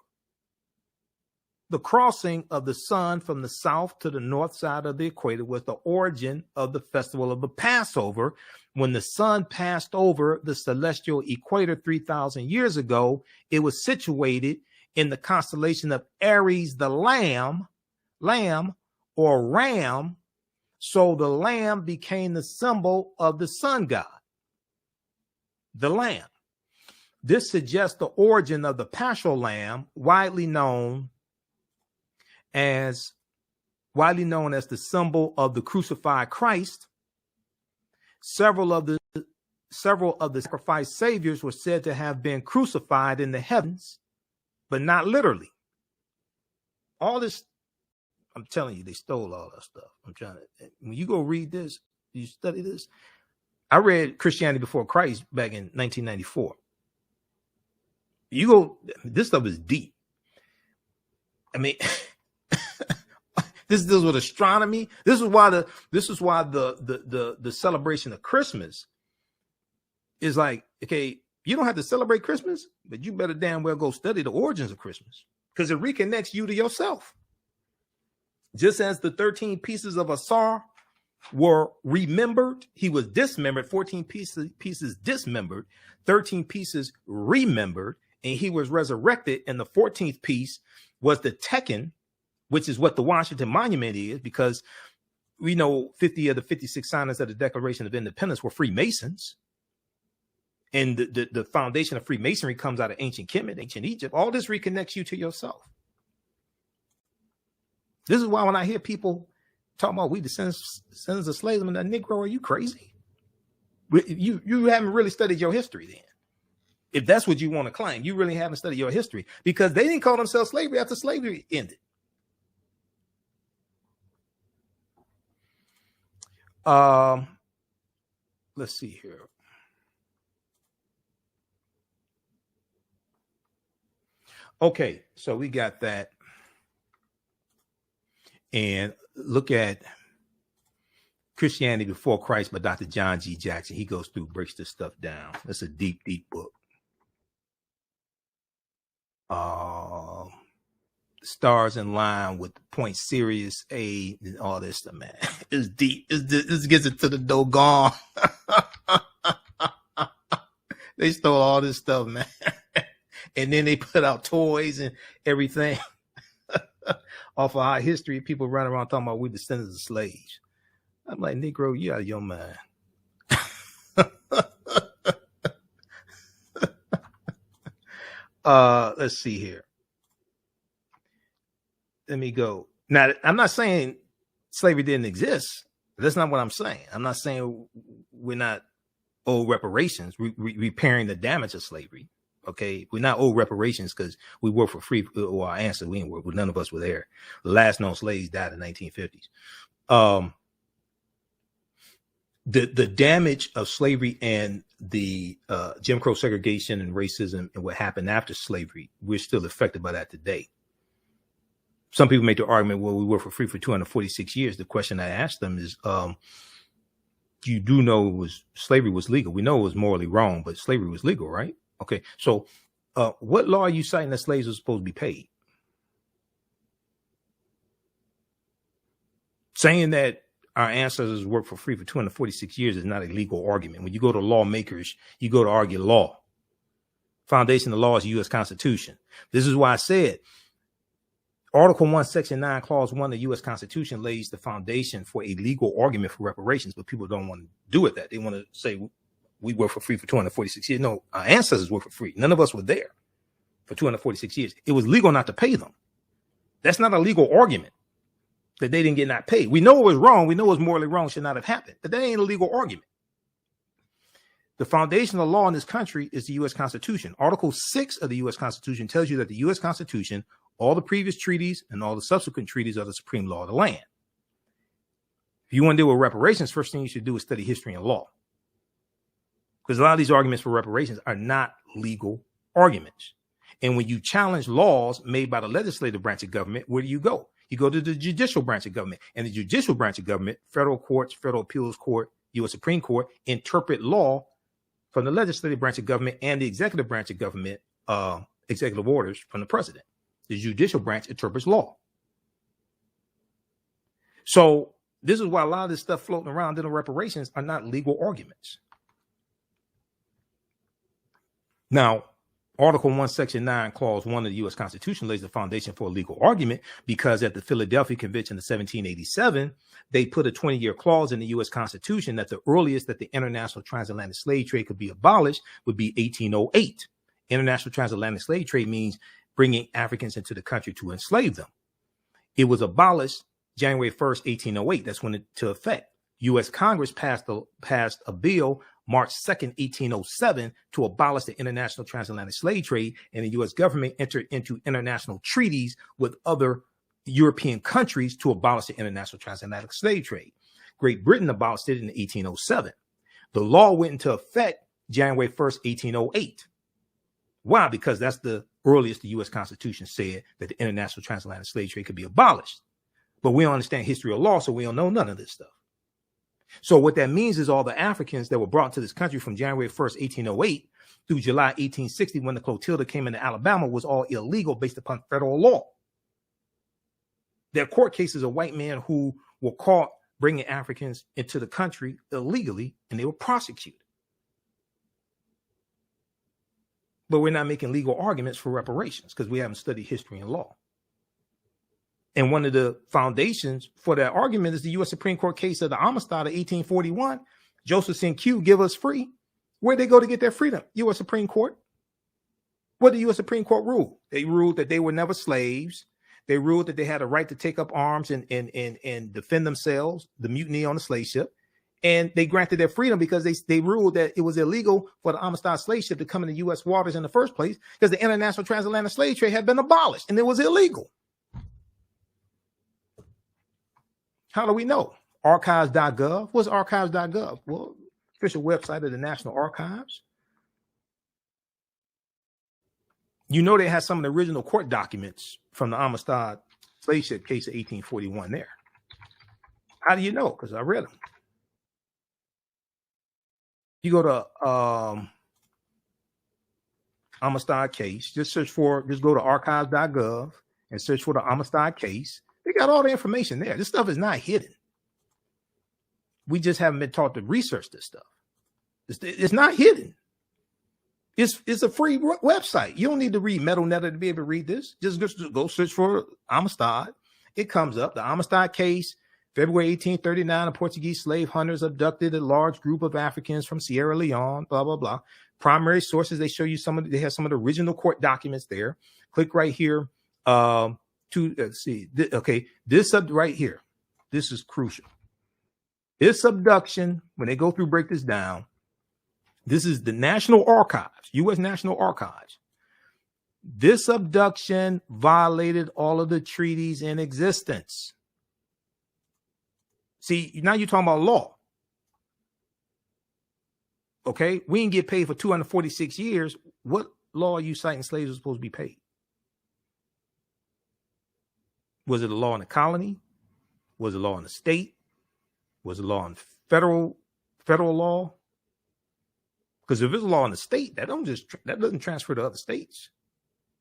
The crossing of the sun from the south to the north side of the equator was the origin of the festival of the Passover. When the sun passed over the celestial equator 3,000 years ago, it was situated in the constellation of Aries, the lamb or ram. So the lamb became the symbol of the sun god, the lamb. This suggests the origin of the paschal lamb, widely known as the symbol of the crucified Christ. Several of the sacrificed saviors were said to have been crucified in the heavens, but not literally. All this, I'm telling you, they stole all that stuff. When you go read this, you study this. I read Christianity Before Christ back in 1994. This stuff is deep. I mean, this deals with astronomy. This is why the celebration of Christmas is like, okay, you don't have to celebrate Christmas, but you better damn well go study the origins of Christmas, because it reconnects you to yourself. Just as the 13 pieces of Asar were remembered, he was dismembered, 14 pieces dismembered, 13 pieces remembered, and he was resurrected. And the 14th piece was the Tekken, which is what the Washington Monument is, because we know 50 of the 56 signers of the Declaration of Independence were Freemasons. And the foundation of Freemasonry comes out of ancient Kemet, ancient Egypt. All this reconnects you to yourself. This is why when I hear people talking about we descendants of slaves, I'm like, Negro, are you crazy? You haven't really studied your history then. If that's what you want to claim, you really haven't studied your history, because they didn't call themselves slavery after slavery ended. Let's see here. Okay, so we got that. And look at Christianity Before Christ by Dr. John G. Jackson. He goes through, breaks this stuff down. That's a deep, deep book. Stars in line with point Sirius A and all this stuff, man. It's deep. This gets it to the doggone. They stole all this stuff, man. And then they put out toys and everything off of our history. People running around talking about we descendants of slaves. I'm like, Negro, you out of your mind. Let's see here. Let me go. Now, I'm not saying slavery didn't exist. That's not what I'm saying. I'm not saying we're not owed reparations, repairing the damage of slavery. Okay, we're not owed reparations because we work for free. Or our ancestors, we didn't work. None of us were there. The last known slaves died in the 1950s. The damage of slavery and the Jim Crow segregation and racism and what happened after slavery, we're still affected by that today. Some people make the argument, well, we worked for free for 246 years. The question I asked them is, you do know slavery was legal. We know it was morally wrong, but slavery was legal, right? Okay, so what law are you citing that slaves are supposed to be paid? Saying that our ancestors worked for free for 246 years is not a legal argument. When you go to lawmakers, you go to argue law. Foundation of law is the U.S. Constitution. This is why I said Article 1, Section 9, Clause 1 of the U.S. Constitution lays the foundation for a legal argument for reparations, but people don't want to do it that. They want to say we worked for free for 246 years. No, our ancestors worked for free. None of us were there for 246 years. It was legal not to pay them. That's not a legal argument that they didn't get not paid. We know it was wrong. We know it was morally wrong, should not have happened. But that ain't a legal argument. The foundation of law in this country is the U.S. Constitution. Article 6 of the U.S. Constitution tells you that the U.S. Constitution, all the previous treaties and all the subsequent treaties are the supreme law of the land. If you want to deal with reparations, first thing you should do is study history and law. Because a lot of these arguments for reparations are not legal arguments. And when you challenge laws made by the legislative branch of government, where do you go? You go to the judicial branch of government. And the judicial branch of government, federal courts, federal appeals court, U.S. Supreme Court, interpret law from the legislative branch of government and the executive branch of government, executive orders from the president. The judicial branch interprets law. So this is why a lot of this stuff floating around in the reparations are not legal arguments. Now, Article 1, Section 9, Clause 1 of the U.S. Constitution lays the foundation for a legal argument because at the Philadelphia Convention of 1787, they put a 20-year clause in the U.S. Constitution that the earliest that the international transatlantic slave trade could be abolished would be 1808. International transatlantic slave trade means bringing Africans into the country to enslave them. It was abolished January 1st, 1808. That's when it took effect. U.S. Congress passed a bill March 2nd, 1807 to abolish the international transatlantic slave trade, and the U.S. government entered into international treaties with other European countries to abolish the international transatlantic slave trade. Great Britain abolished it in 1807. The law went into effect January 1st, 1808. Why? Because that's the earliest the U.S. Constitution said that the international transatlantic slave trade could be abolished. But we don't understand history or law, so we don't know none of this stuff. So what that means is all the Africans that were brought to this country from January 1st, 1808 through July 1860, when the flotilla came into Alabama, was all illegal based upon federal law. Their court cases of white men who were caught bringing Africans into the country illegally, and they were prosecuted. But we're not making legal arguments for reparations because we haven't studied history and law. And one of the foundations for that argument is the U.S. Supreme Court case of the Amistad of 1841. Joseph Q. give us free. Where'd they go to get their freedom? U.S. Supreme Court. What did the U.S. Supreme Court rule? They ruled that they were never slaves. They ruled that they had a right to take up arms and defend themselves, the mutiny on the slave ship. And they granted their freedom because they ruled that it was illegal for the Amistad slave ship to come into U.S. waters in the first place because the international transatlantic slave trade had been abolished and it was illegal. How do we know? Archives.gov. What's archives.gov? Well, official website of the National Archives. You know they had some of the original court documents from the Amistad slave ship case of 1841 there. How do you know? Because I read them. You go to Amistad case, just go to archives.gov and search for the Amistad case. They got all the information there. This stuff is not hidden. We just haven't been taught to research this stuff. It's not hidden. It's a free website. You don't need to read Metal Netter to be able to read this. Just go search for Amistad. It comes up. The Amistad case, February 1839, the Portuguese slave hunters abducted a large group of Africans from Sierra Leone, blah, blah, blah. Primary sources, they show you they have some of the original court documents there. Click right here. This up right here. This is crucial. This abduction, when they break this down, this is the National Archives, U.S. National Archives. This abduction violated all of the treaties in existence. See, now you're talking about law. Okay, we didn't get paid for 246 years. What law are you citing slaves are supposed to be paid? Was it a law in the colony? Was it a law in the state? Was it a law in federal law? Because if it's a law in the state, that doesn't transfer to other states.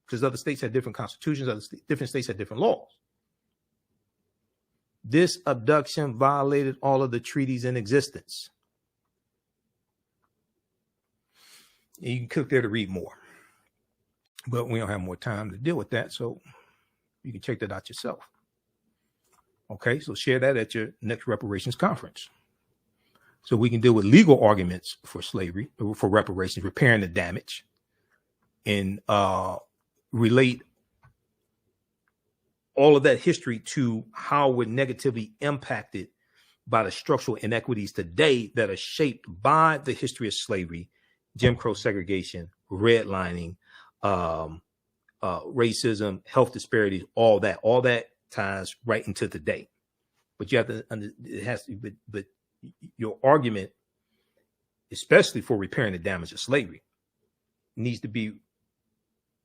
Because other states have different constitutions, different states have different laws. This abduction violated all of the treaties in existence. And you can click there to read more. but we don't have more time to deal with that. So you can check that out yourself. Okay, so share that at your next reparations conference. So we can deal with legal arguments for slavery, for reparations, repairing the damage, and relate all of that history to how we're negatively impacted by the structural inequities today that are shaped by the history of slavery, Jim Crow segregation, redlining, racism, health disparities, all that ties right into today. But you have to, it has to, but your argument, especially for repairing the damage of slavery, needs to be,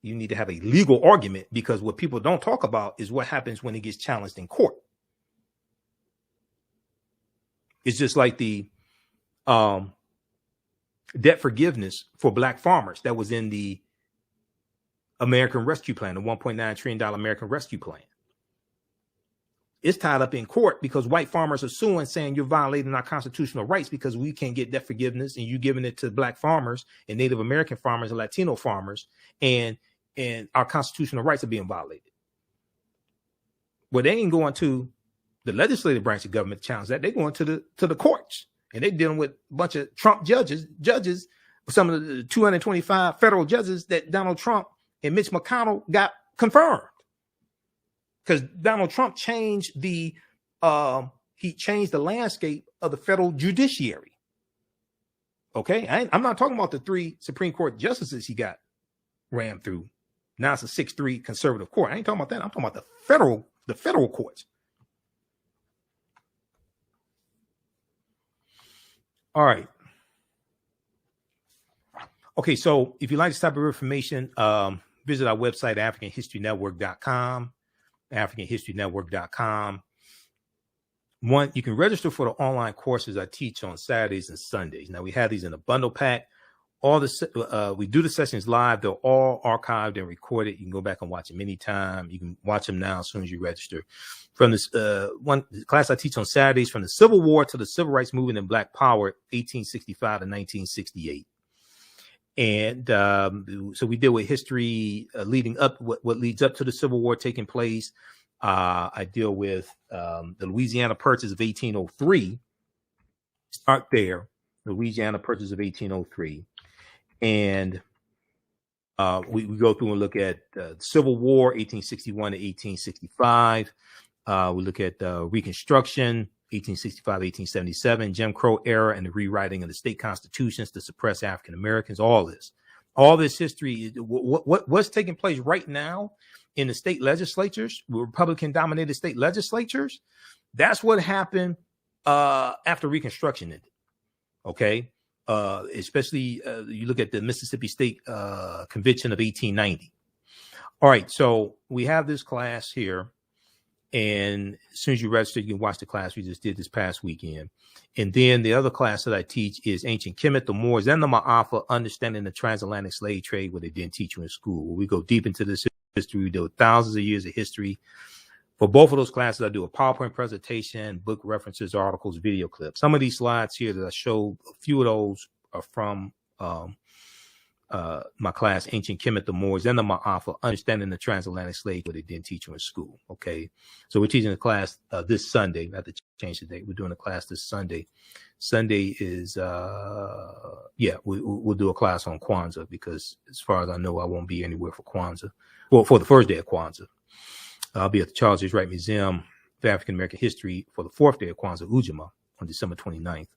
you need to have a legal argument, because what people don't talk about is what happens when it gets challenged in court. It's just like the debt forgiveness for Black farmers that was in the American Rescue Plan, the $1.9 trillion American Rescue Plan. It's tied up in court because white farmers are suing, saying you're violating our constitutional rights because we can't get debt forgiveness, and you giving it to Black farmers and Native American farmers and Latino farmers, and our constitutional rights are being violated. Well, they ain't going to the legislative branch of government to challenge that. They're going to the courts, and they're dealing with a bunch of Trump judges, some of the 225 federal judges that Donald Trump and Mitch McConnell got confirmed. Because Donald Trump changed the landscape of the federal judiciary. Okay, I'm not talking about the 3 Supreme Court justices he got rammed through. Now it's a 6-3 conservative court. I ain't talking about that. I'm talking about the federal courts. All right. Okay, so if you like this type of information, visit our website, AfricanHistoryNetwork.com. AfricanHistoryNetwork.com. One, you can register for the online courses I teach on Saturdays and Sundays. Now we have these in a bundle pack. All the we do the sessions live. They're all archived and recorded. You can go back and watch them anytime. You can watch them now as soon as you register. From this one class I teach on Saturdays, from the Civil War to the Civil Rights Movement and Black Power, 1865 to 1968. And so we deal with history leading up, what leads up to the Civil War taking place. I deal with the Louisiana Purchase of 1803. Start there, the Louisiana Purchase of 1803. And we go through and look at the Civil War, 1861 to 1865. We look at Reconstruction, 1865, 1877, Jim Crow era, and the rewriting of the state constitutions to suppress African Americans. All this history, what's taking place right now in the state legislatures, Republican-dominated state legislatures. That's what happened after Reconstruction ended. Okay, especially you look at the Mississippi State Convention of 1890. All right, so we have this class here. And as soon as you register, you can watch the class we just did this past weekend. And then the other class that I teach is Ancient Kemet, the Moors, and the Ma'afa, Understanding the Transatlantic Slave Trade, what they didn't teach you in school. Where we go deep into this history. We deal with thousands of years of history. For both of those classes, I do a PowerPoint presentation, book references, articles, video clips. Some of these slides here that I showed, a few of those are from my class, Ancient Kemet, the Moors, and the Ma'afa, Understanding the Transatlantic Slave, what they didn't teach you in school. Okay, so we're teaching a class this Sunday. I have to change the date. We're doing a class this Sunday. Sunday is we'll do a class on Kwanzaa, because as far as I know, I won't be anywhere for Kwanzaa. Well, for the first day of Kwanzaa, I'll be at the Charles H. Wright Museum of African American History for the 4th day of Kwanzaa, Ujima, on December 29th.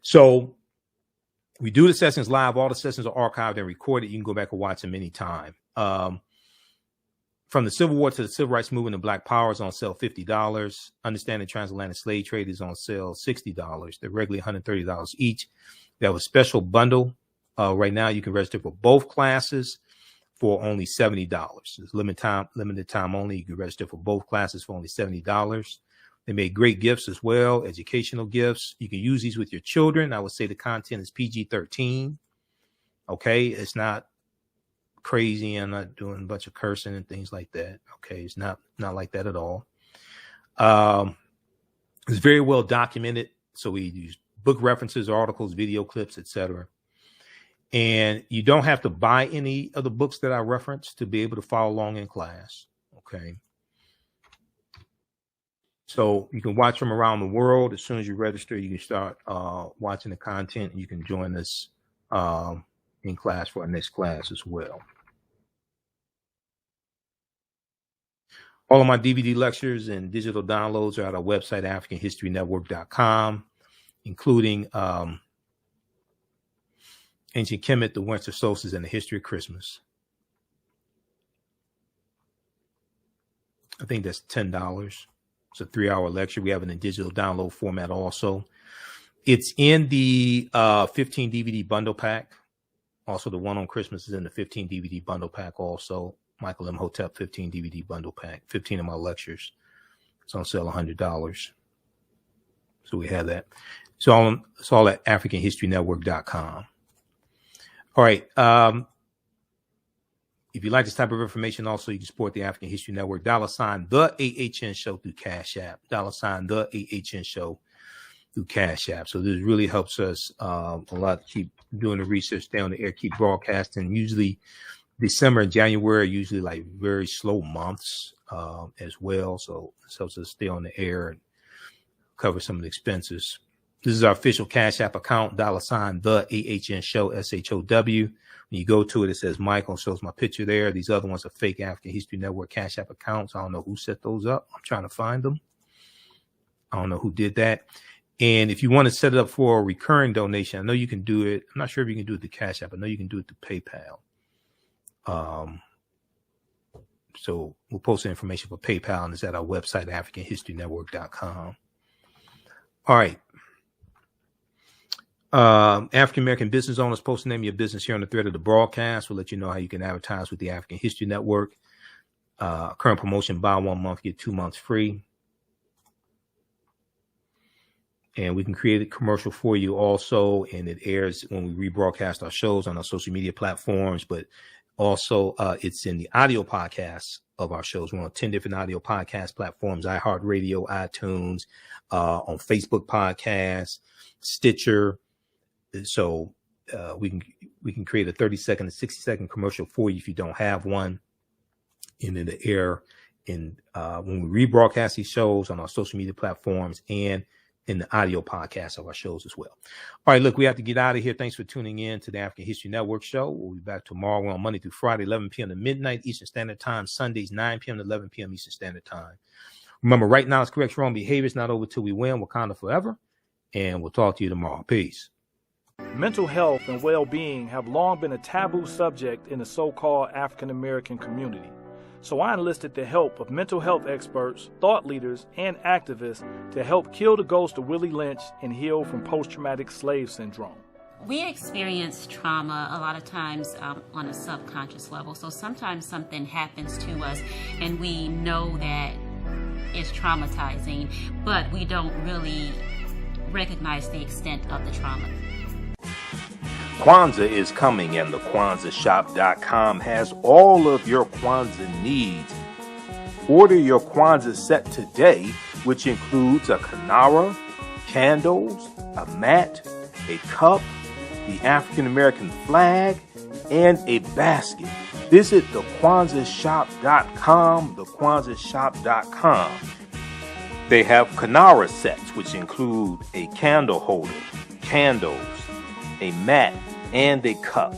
So we do the sessions live. All the sessions are archived and recorded. You can go back and watch them anytime. From the Civil War to the Civil Rights Movement and Black Power is on sale $50. Understanding Transatlantic Slave Trade is on sale $60. They're regularly $130 each. They have a special bundle. Right now, you can register for both classes for only $70. It's limited time only. You can register for both classes for only $70. They made great gifts as well, educational gifts. You can use these with your children. I would say the content is PG-13. Okay, it's not crazy. I'm not doing a bunch of cursing and things like that. Okay, it's not like that at all. It's very well documented. So we use book references, articles, video clips, etc. And you don't have to buy any of the books that I reference to be able to follow along in class. Okay. So you can watch from around the world. As soon as you register, you can start watching the content, and you can join us in class for our next class as well. All of my DVD lectures and digital downloads are at our website, AfricanHistoryNetwork.com, including Ancient Kemet, the Winter Solstice, and the History of Christmas. I think that's $10. It's a 3-hour lecture. We have it in digital download format also. It's in the 15 DVD bundle pack. Also, the one on Christmas is in the 15 DVD bundle pack also. Michael Imhotep 15 DVD bundle pack. 15 of my lectures. It's on sale $100. So we have that. It's all at AfricanHistoryNetwork.com. All right. If you like this type of information, also you can support the African History Network. $ the AHN Show through Cash App. $ the AHN Show through Cash App. So this really helps us a lot to keep doing the research, stay on the air, keep broadcasting. Usually December and January are usually like very slow months as well. So this helps us stay on the air and cover some of the expenses. This is our official Cash App account, $ the AHN Show, SHOW. When you go to it, it says Michael, shows my picture there. These other ones are fake African History Network Cash App accounts. I don't know who set those up. I'm trying to find them. I don't know who did that. And if you want to set it up for a recurring donation, I know you can do it. I'm not sure if you can do it to Cash App. I know you can do it to PayPal. So we'll post the information for PayPal, and it's at our website, AfricanHistoryNetwork.com. All right. African American business owners, post the name of your business here on the thread of the broadcast. We'll let you know how you can advertise with the African History Network. Current promotion: buy 1 month, get 2 months free. And we can create a commercial for you also, and it airs when we rebroadcast our shows on our social media platforms, but also it's in the audio podcasts of our shows. We're on 10 different audio podcast platforms: iHeartRadio, iTunes, on Facebook Podcasts, Stitcher. So we can create a 30-second to 60-second commercial for you if you don't have one, and in the air when we rebroadcast these shows on our social media platforms and in the audio podcast of our shows as well. All right, look, we have to get out of here. Thanks for tuning in to the African History Network show. We'll be back tomorrow. We're on Monday through Friday, 11 p.m. to midnight Eastern Standard Time. Sundays, 9 p.m. to 11 p.m. Eastern Standard Time. Remember, right now it's correct wrong behavior. It's not over till we win. Wakanda forever. And we'll talk to you tomorrow. Peace. Mental health and well-being have long been a taboo subject in the so-called African-American community. So I enlisted the help of mental health experts, thought leaders, and activists to help kill the ghost of Willie Lynch and heal from post-traumatic slave syndrome. We experience trauma a lot of times on a subconscious level. So sometimes something happens to us and we know that it's traumatizing, but we don't really recognize the extent of the trauma. Kwanzaa is coming, and the TheAHNShow.com has all of your Kwanzaa needs. Order your Kwanzaa set today, which includes a kinara, candles, a mat, a cup, the African American flag, and a basket. Visit TheAHNShow.com, TheAHNShow.com. They have kinara sets, which include a candle holder, candles, a mat, and a cup.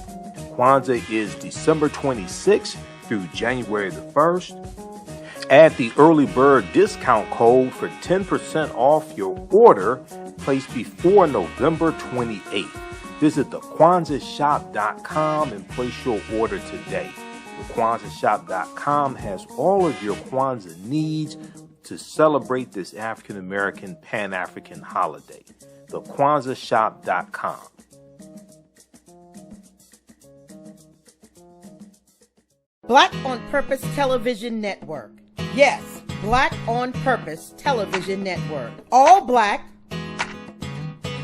Kwanzaa is December 26th through January the 1st. Add the early bird discount code for 10% off your order placed before November 28th. Visit TheAHNShow.com and place your order today. TheAHNShow.com has all of your Kwanzaa needs to celebrate this African American Pan-African holiday. TheAHNShow.com. Black on Purpose Television Network. Yes, Black on Purpose Television Network. All black,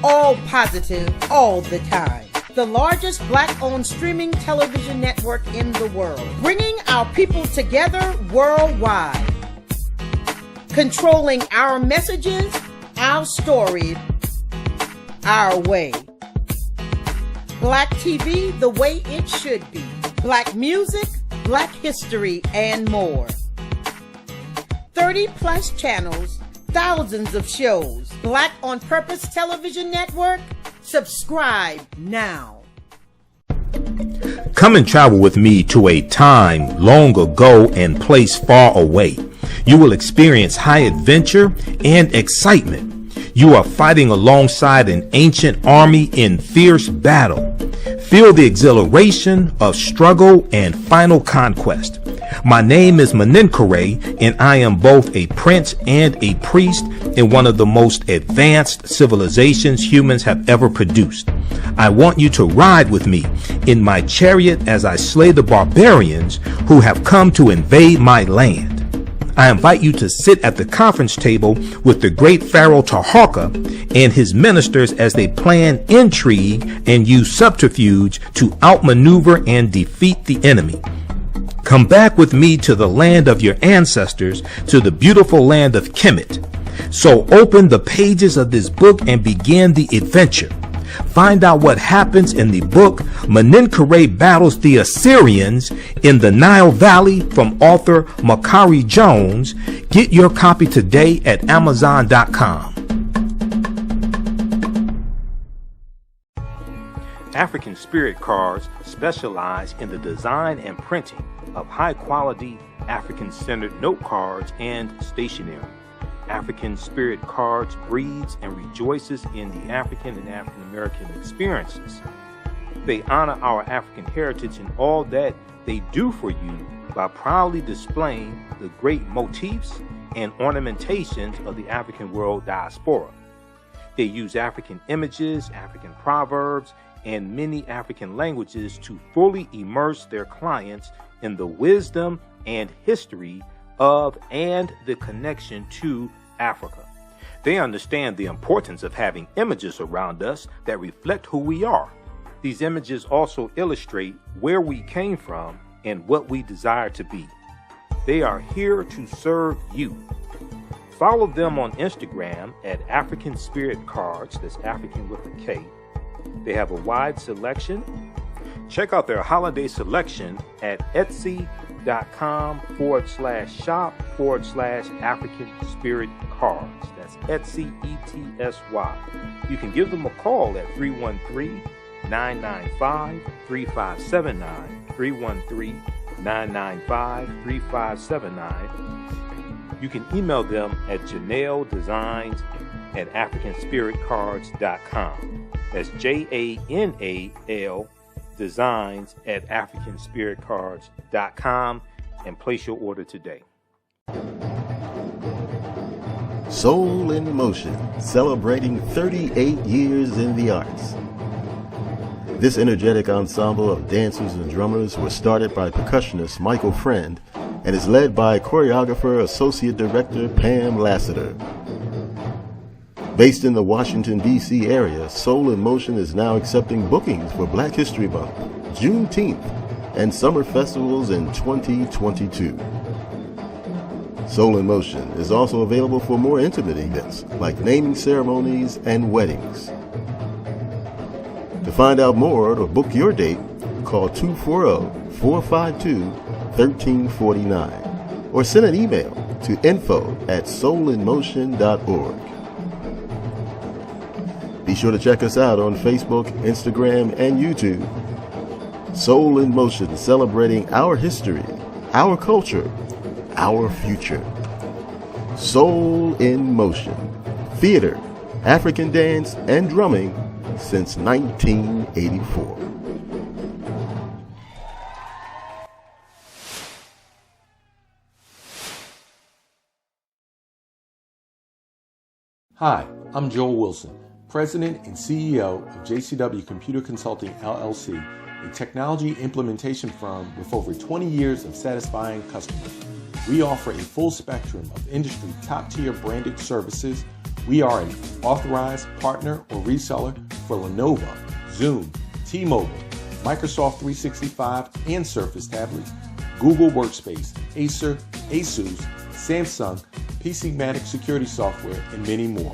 all positive, all the time. The largest black-owned streaming television network in the world. Bringing our people together worldwide. Controlling our messages, our stories, our way. Black TV the way it should be. Black music, Black history, and more. 30 plus channels, thousands of shows. Black on Purpose Television Network. Subscribe now. Come and travel with me to a time long ago and place far away. You will experience high adventure and excitement. You are fighting alongside an ancient army in fierce battle. Feel the exhilaration of struggle and final conquest. My name is Meagan, and I am both a prince and a priest in one of the most advanced civilizations humans have ever produced. I want you to ride with me in my chariot as I slay the barbarians who have come to invade my land. I invite you to sit at the conference table with the great Pharaoh Taharka and his ministers as they plan intrigue and use subterfuge to outmaneuver and defeat the enemy. Come back with me to the land of your ancestors, to the beautiful land of Kemet. So open the pages of this book and begin the adventure. Find out what happens in the book Meagan Battles the Assyrians in the Nile Valley from author Makari Jones. Get your copy today at Amazon.com. African Spirit Cards specialize in the design and printing of high-quality African-centered note cards and stationery. African Spirit Cards breeds and rejoices in the African and African American experiences. They honor our African heritage in all that they do for you by proudly displaying the great motifs and ornamentations of the African world diaspora. They use African images, African proverbs, and many African languages to fully immerse their clients in the wisdom and history of and the connection to Africa. They understand the importance of having images around us that reflect who we are. These images also illustrate where we came from and what we desire to be. They are here to serve you. Follow them on Instagram at African Spirit Cards, that's African with a K. They have a wide selection. Check out their holiday selection at Etsy.com/shop/African Spirit Cards. That's Etsy, ETSY. You can give them a call at 313-995-3579, 313-995-3579. You can email them at janeldesigns@africanspiritcards.com. That's JANAL designs@africanspiritcards.com and place your order today. Soul in Motion, celebrating 38 years in the arts. This energetic ensemble of dancers and drummers was started by percussionist Michael Friend and is led by choreographer Associate Director Pam Lassiter. Based in the Washington, D.C. area, Soul in Motion is now accepting bookings for Black History Month, Juneteenth, and summer festivals in 2022. Soul in Motion is also available for more intimate events like naming ceremonies and weddings. To find out more or to book your date, call 240-452-1349 or send an email to info@soulinmotion.org. Be sure to check us out on Facebook, Instagram, and YouTube. Soul in Motion, celebrating our history, our culture, our future. Soul in Motion. Theater, African dance, and drumming since 1984. Hi, I'm Joel Wilson, President and CEO of JCW Computer Consulting LLC, a technology implementation firm with over 20 years of satisfying customers. We offer a full spectrum of industry top-tier branded services. We are an authorized partner or reseller for Lenovo, Zoom, T-Mobile, Microsoft 365 and Surface tablets, Google Workspace, Acer, Asus, Samsung, PCmatic security software, and many more.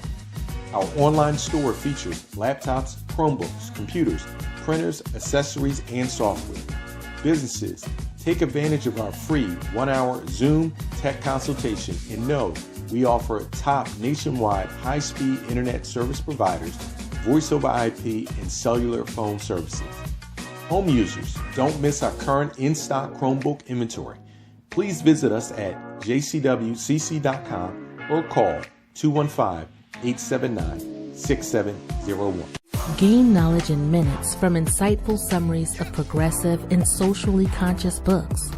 Our online store features laptops, Chromebooks, computers, printers, accessories, and software. Businesses, take advantage of our free 1-hour Zoom tech consultation and know we offer top nationwide high-speed internet service providers, voice over IP, and cellular phone services. Home users, don't miss our current in-stock Chromebook inventory. Please visit us at jcwcc.com or call 215-879-6701. Gain knowledge in minutes from insightful summaries of progressive and socially conscious books.